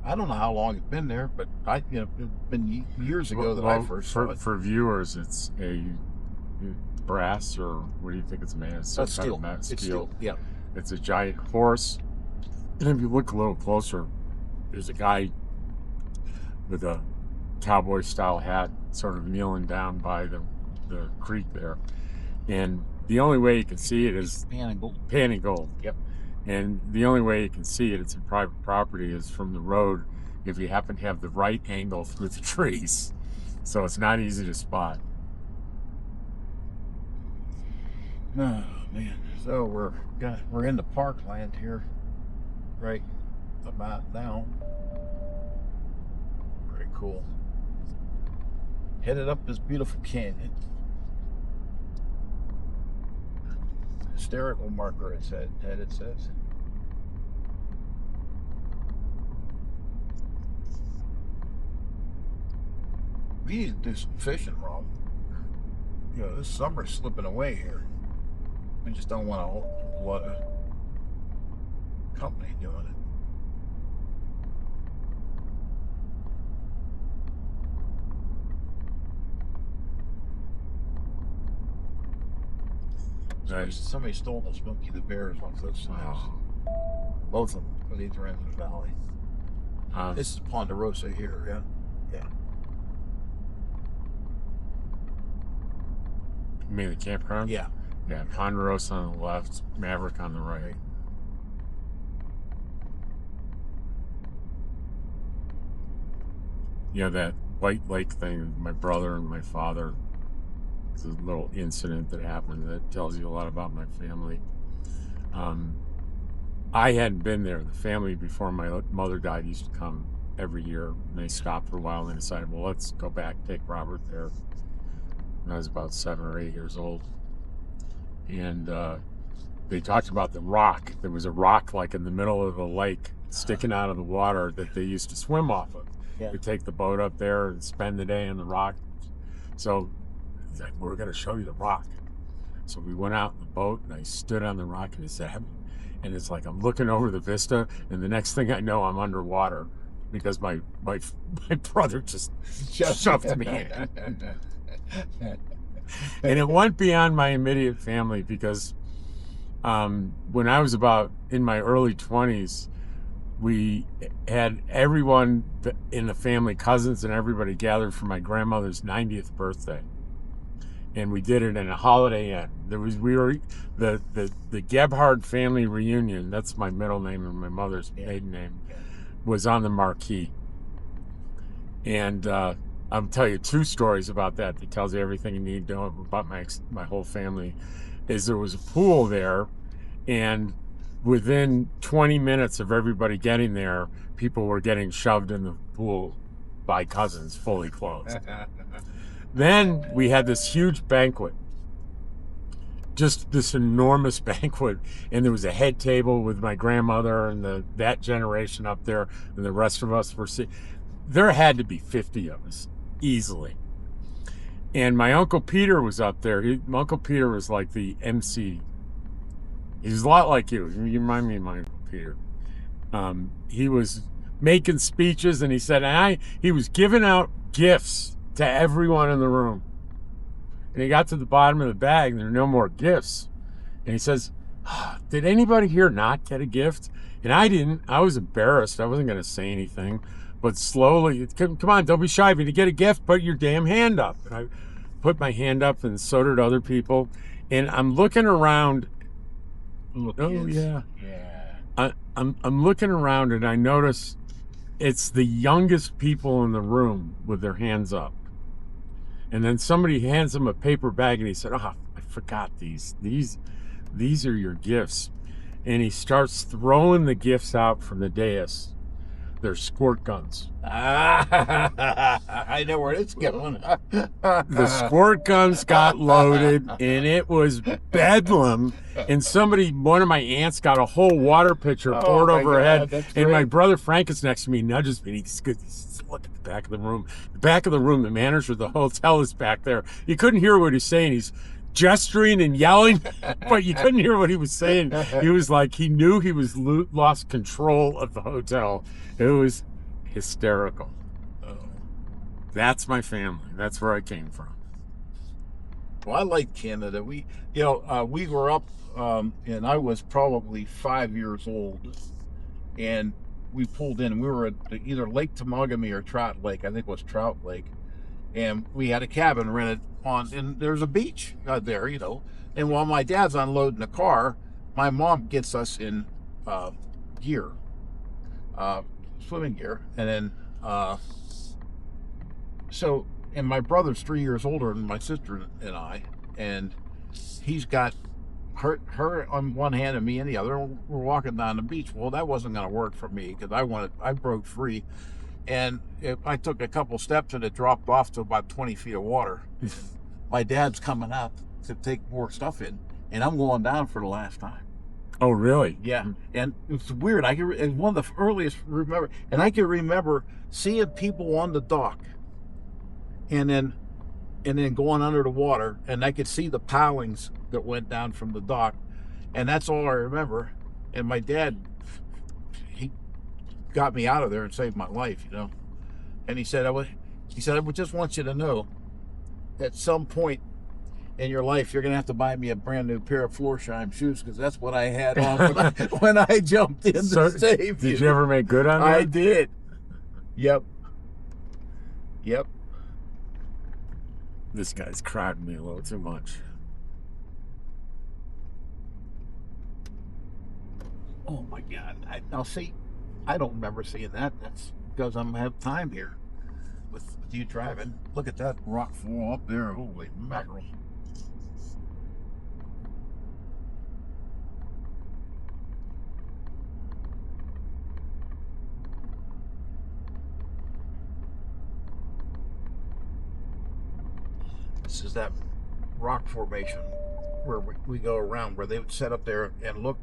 I don't know how long it's been there, but it's been years ago that I first saw it. For viewers, it's a brass, or what do you think it's made of? That's steel. It's steel. Yeah. It's a giant horse. And if you look a little closer, there's a guy with a cowboy-style hat sort of kneeling down by the creek there. And the only way you can see it is pan and gold. Pan and gold. Yep. And the only way you can see it, it's in private property, is from the road if you happen to have the right angle through the trees. So it's not easy to spot. Oh man. So we're in the parkland here right about now. Very cool. Headed up this beautiful canyon. Hysterical marker, it says. We need to do some fishing, Rob. You know, this summer's slipping away here. We just don't want a lot of company doing it. Nice. Somebody stole the Smokey the Bears off those signs. Both of them, because these are in the valley. This is Ponderosa here, yeah? Yeah. You mean the campground? Yeah. Yeah, Ponderosa on the left, Maverick on the right. You know, that White Lake thing, my brother and my father, it's a little incident that happened that tells you a lot about my family. I hadn't been there. The family before my mother died used to come every year. And they stopped for a while and they decided, well, let's go back, take Robert there. When I was about 7 or 8 years old. And they talked about the rock. There was a rock like in the middle of the lake sticking out of the water that they used to swim off of. Yeah. They take the boat up there and spend the day on the rock. So like, we're going to show you the rock. So we went out in the boat and I stood on the rock and and it's like I'm looking over the vista, and the next thing I know, I'm underwater because my brother just shoved me in. And it went beyond my immediate family because when I was about in my early 20s, we had everyone in the family, cousins and everybody gathered for my grandmother's 90th birthday. And we did it in a Holiday Inn. The Gebhard family reunion, that's my middle name and my mother's maiden name, was on the marquee. And I'll tell you 2 stories about that tells you everything you need to know about my whole family. Is there was a pool there, and within 20 minutes of everybody getting there, people were getting shoved in the pool by cousins fully clothed. Then we had this huge banquet, just this enormous banquet, and there was a head table with my grandmother and that generation up there, and the rest of us were sitting. There had to be 50 of us, easily. And my Uncle Peter was up there. My Uncle Peter was like the MC He's a lot like you. You remind me of my Peter. He was making speeches, and he said, he was giving out gifts to everyone in the room. And he got to the bottom of the bag, and there were no more gifts. And he says, did anybody here not get a gift? And I didn't. I was embarrassed. I wasn't going to say anything. But slowly, come on, don't be shy. If you get a gift, put your damn hand up. And I put my hand up, and so did other people. And I'm looking around. Oh, yeah. Yeah. I'm looking around, and I notice it's the youngest people in the room with their hands up. And then somebody hands him a paper bag, and he said, I forgot these. These are your gifts. And he starts throwing the gifts out from the dais. They're squirt guns. I know where it's going. The squirt guns got loaded, and it was bedlam. And one of my aunts got a whole water pitcher poured over her head. And my brother Frank is next to me, nudges me. He's good. Look at the back of the room. The back of the room, the manager of the hotel is back there. You couldn't hear what he's saying. He's gesturing and yelling, but you couldn't hear what he was saying. He was like, he knew he was lost control of the hotel. It was hysterical. That's my family. That's where I came from. Well, I like Canada. We were up, and I was probably 5 years old, and we pulled in. We were at either Lake Temagami or Trout Lake. I think it was Trout Lake, and we had a cabin rented and there's a beach there, And while my dad's unloading the car, my mom gets us in gear, swimming gear, and then and my brother's 3 years older than my sister and I, and he's got her on one hand and me in the other. We're walking down the beach. Well, that wasn't going to work for me because I broke free, and I took a couple steps and it dropped off to about 20 feet of water. My dad's coming up to take more stuff in, and I'm going down for the last time. Oh, really? Yeah, and it's weird. It's one of the earliest remember, and I can remember seeing people on the dock, and then going under the water, and I could see the pilings that went down from the dock, and that's all I remember. And my dad, he got me out of there and saved my life, And he said, I would just want you to know, at some point in your life, you're going to have to buy me a brand new pair of Florsheim shoes, because that's what I had on when I jumped in to save you. Did you ever make good on that? I did. Yep. This guy's crowding me a little too much. Oh my God. I don't remember seeing that. That's because I'm going to have time here with you driving. Look at that rock fall up there. Holy mackerel. This is that rock formation where we go around, where they would set up there and look.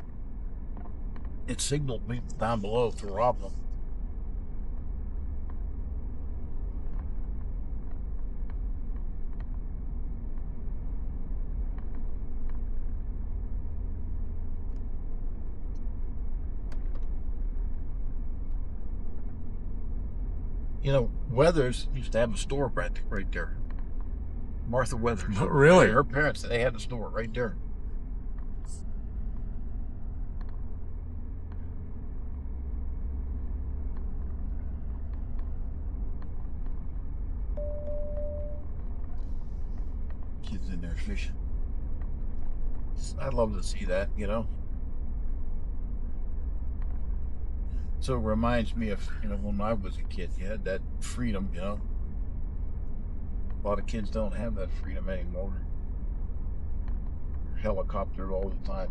It signaled me down below to rob them. Weathers used to have a store right there. Martha Weathers. Really? Her parents, they had a store right there. Kids in there fishing. I'd love to see that, So it reminds me of, when I was a kid, you had that freedom, A lot of kids don't have that freedom anymore. Helicoptered all the time,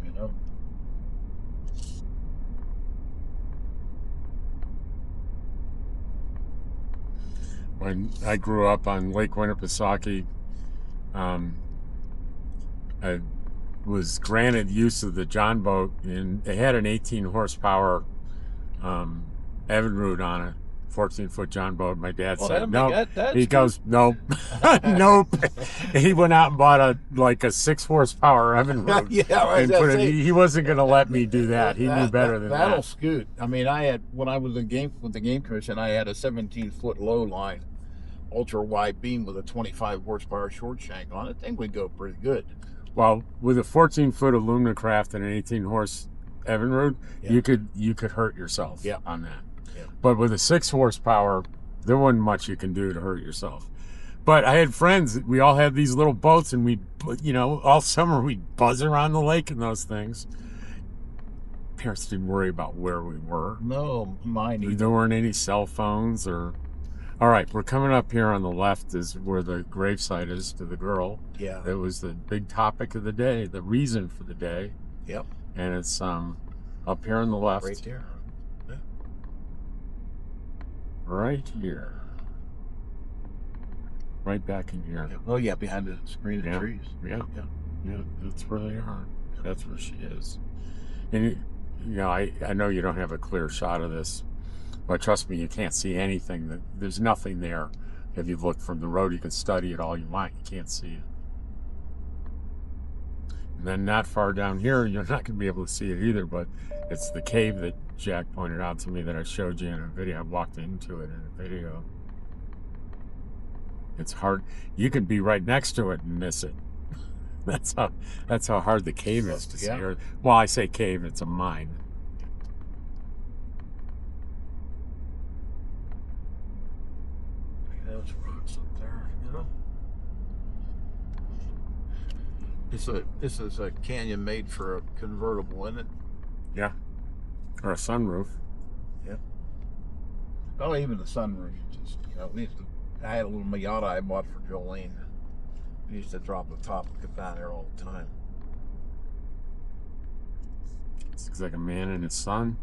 When I grew up on Lake Winnipesaukee, I was granted use of the John boat, and it had an 18 horsepower Evinrude on it, 14-foot John boat. My dad Well, said no. that's He goes, nope, nope. He went out and bought a 6 horsepower Evinrude. Yeah, I was and gonna put say, it, he wasn't going to let me do that. He knew better than that'll that. scoot. I mean, when I was with the game commission, I had a 17-foot low line, ultra wide beam with a 25 horsepower short shank on it. I think we go pretty good. Well, with a 14-foot aluminum craft and an 18-horse Evinrude, Yeah. you could hurt yourself Yeah. on that. Yeah. But with a 6 horsepower, there wasn't much you can do to hurt yourself. But I had friends, we all had these little boats, and we, all summer we'd buzz around the lake in those things. Parents didn't worry about where we were. No, mine either. There weren't any cell phones or... All right, we're coming up here on the left is where the gravesite is to the girl. Yeah. It was the big topic of the day, the reason for the day. Yep. And it's up here on the left. Right there. Yeah. Right here. Right back in here. Yeah. Oh, yeah, behind the screen of trees. Yeah. Yeah. Yeah, that's where they are. That's where she is. And, I know you don't have a clear shot of this, but trust me, you can't see anything. There's nothing there. If you look from the road, you can study it all you want. You can't see it. And then not far down here, you're not going to be able to see it either, but it's the cave that Jack pointed out to me that I showed you in a video. I walked into it in a video. It's hard. You can be right next to it and miss it. That's how hard the cave is to see. Yeah. Well, I say cave, it's a mine. Those rocks up there, This is a canyon made for a convertible, isn't it? Yeah. Or a sunroof. Yep. Oh, even the sunroof. Just I had a little Miata I bought for Jolene. We used to drop the top and get down there all the time. It looks like a man and his son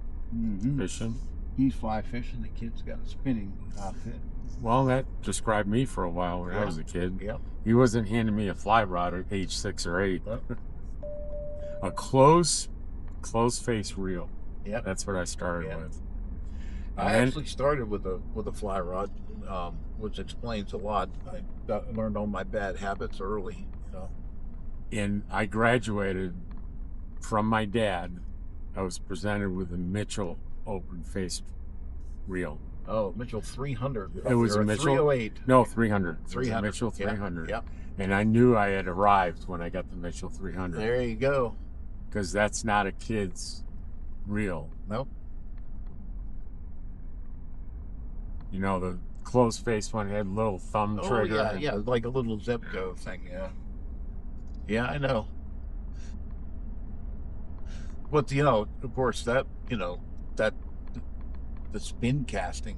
fishing. He's fly fishing. The kid's got a spinning outfit. Well, that described me for a while when I was a kid. Yep. He wasn't handing me a fly rod at age 6 or 8. Yep. A close face reel. Yep. That's what I started with. I actually started with a fly rod, which explains a lot. I learned all my bad habits early. And I graduated from my dad. I was presented with a Mitchell open-faced reel. Oh, Mitchell 300. It was a Mitchell 308. No, 300. It was a 300. Mitchell 300. Yep. And I knew I had arrived when I got the Mitchell 300. There you go. Because that's not a kid's reel. Nope. The closed-faced one had a little thumb trigger. Oh, yeah, like a little Zebco thing, yeah. Yeah, I know. But, of course, that the spin casting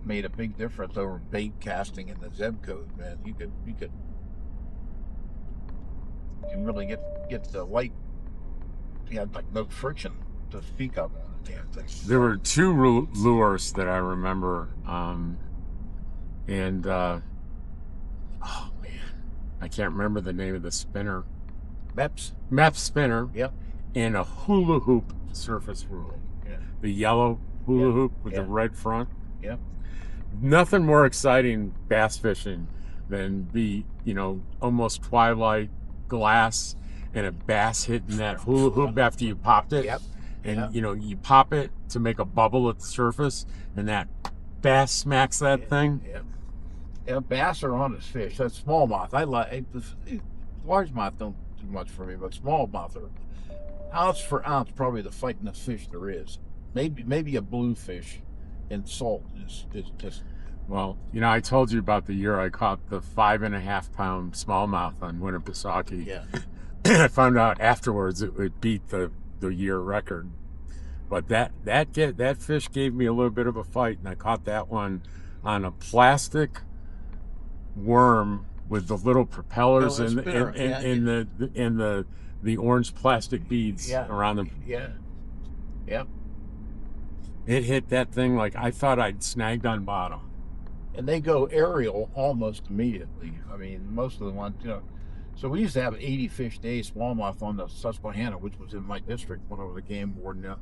made a big difference over bait casting in the Zebco, man. You can really get the light. You had like no friction to speak of on the damn thing. There were 2 lures that I remember, oh man, I can't remember the name of the spinner. Mepps spinner. Yep. And a hula hoop surface rule. Yeah. The yellow hula hoop with the red front. Yep. Nothing more exciting bass fishing than be, almost twilight glass and a bass hitting that hula hoop after you popped it. Yep. And, you pop it to make a bubble at the surface, and that bass smacks that thing. Yep. Yeah, bass are honest fish. That's smallmouth. I like largemouth don't do much for me, but smallmouth are ounce for ounce probably the fightingest fish there is. Maybe a bluefish in salt is just. Well, I told you about the year I caught the 5.5-pound smallmouth on Winnipesaukee. Yeah. I found out afterwards it would beat the year record. But that fish gave me a little bit of a fight, and I caught that one on a plastic worm with the little propellers and the orange plastic beads around them. Yeah. Yep. It hit that thing like I thought I'd snagged on bottom. And they go aerial almost immediately. I mean, most of the ones, So we used to have 80 fish days smallmouth on the Susquehanna, which was in my district when I was a game warden.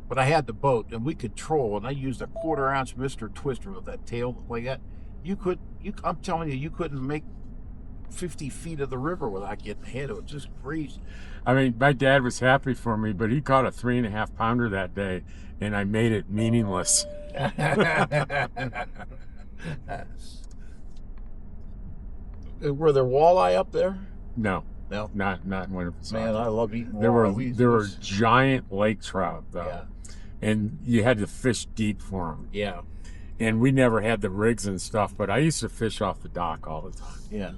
But I had the boat, and we could troll, and I used a 1/4 ounce Mr. Twister with that tail like that. I'm telling you, you couldn't make 50 feet of the river without getting hit. It was just crazy. I mean, my dad was happy for me, but he caught a 3.5 pounder that day, and I made it meaningless. Were there walleye up there? No, No. not in Winterfell. Man, I love eating There walleye. were giant lake trout though, Yeah. and you had to fish deep for them. Yeah. And we never had the rigs and stuff, but I used to fish off the dock all the time. Yeah.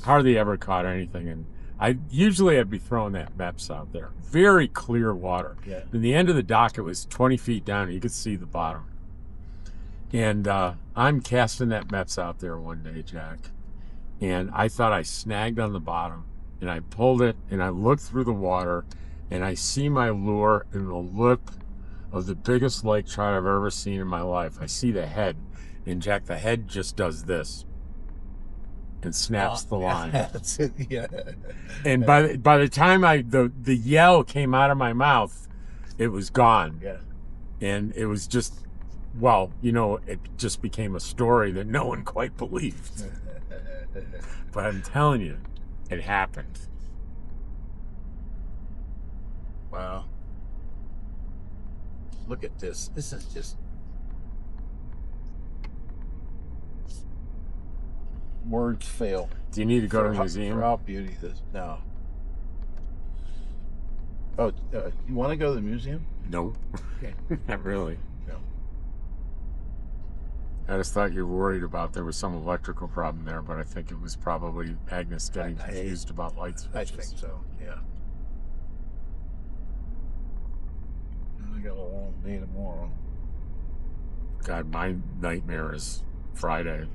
Hardly ever caught anything, and I'd be throwing that Meps out there. Very clear water. Yeah. In the end of the dock, it was 20 feet down, and you could see the bottom. And I'm casting that Meps out there one day, Jack, and I thought I snagged on the bottom, and I pulled it, and I looked through the water, and I see my lure in the lip of the biggest lake trout I've ever seen in my life. I see the head, and Jack, the head just does this and snaps the line. That's it. Yeah. And by the time the yell came out of my mouth, it was gone. Yeah. And it was just, well, you know, it just became a story that no one quite believed. But I'm telling you, it happened. Wow. Look at this. This is just words fail. Do you need to go to the museum? For how beauty this. No. Oh, you want to go to the museum? No. Okay. Not really. No. I just thought you were worried about there was some electrical problem there, but I think it was probably Agnes getting confused about light I switches. think so. Yeah. I got a long day tomorrow. God, my nightmare is Friday.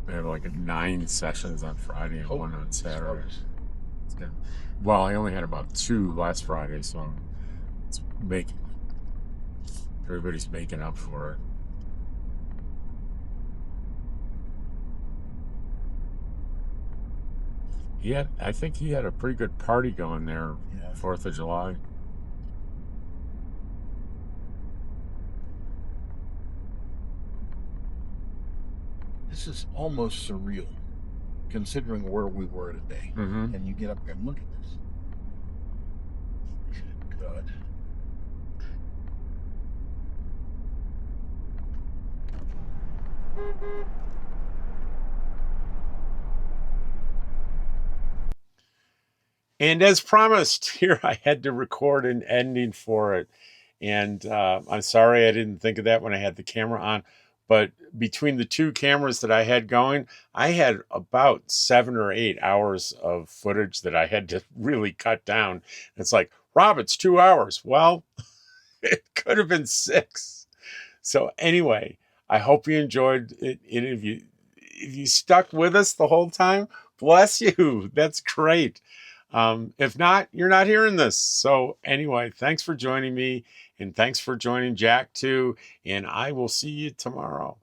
They have like 9 sessions on Friday and 1 on Saturday. It's good. Well, I only had about 2 last Friday, so everybody's making up for it. I think he had a pretty good party going there, 4th of July. This is almost surreal, considering where we were today. Mm-hmm. And you get up there and look at this. Good God. And as promised, here I had to record an ending for it. And I'm sorry I didn't think of that when I had the camera on. But between the 2 cameras that I had going, I had about 7 or 8 hours of footage that I had to really cut down. It's like, Rob, it's 2 hours. Well, it could have been 6. So anyway, I hope you enjoyed it. If you stuck with us the whole time, bless you. That's great. If not, you're not hearing this. So anyway, thanks for joining me, and thanks for joining Jack too. And I will see you tomorrow.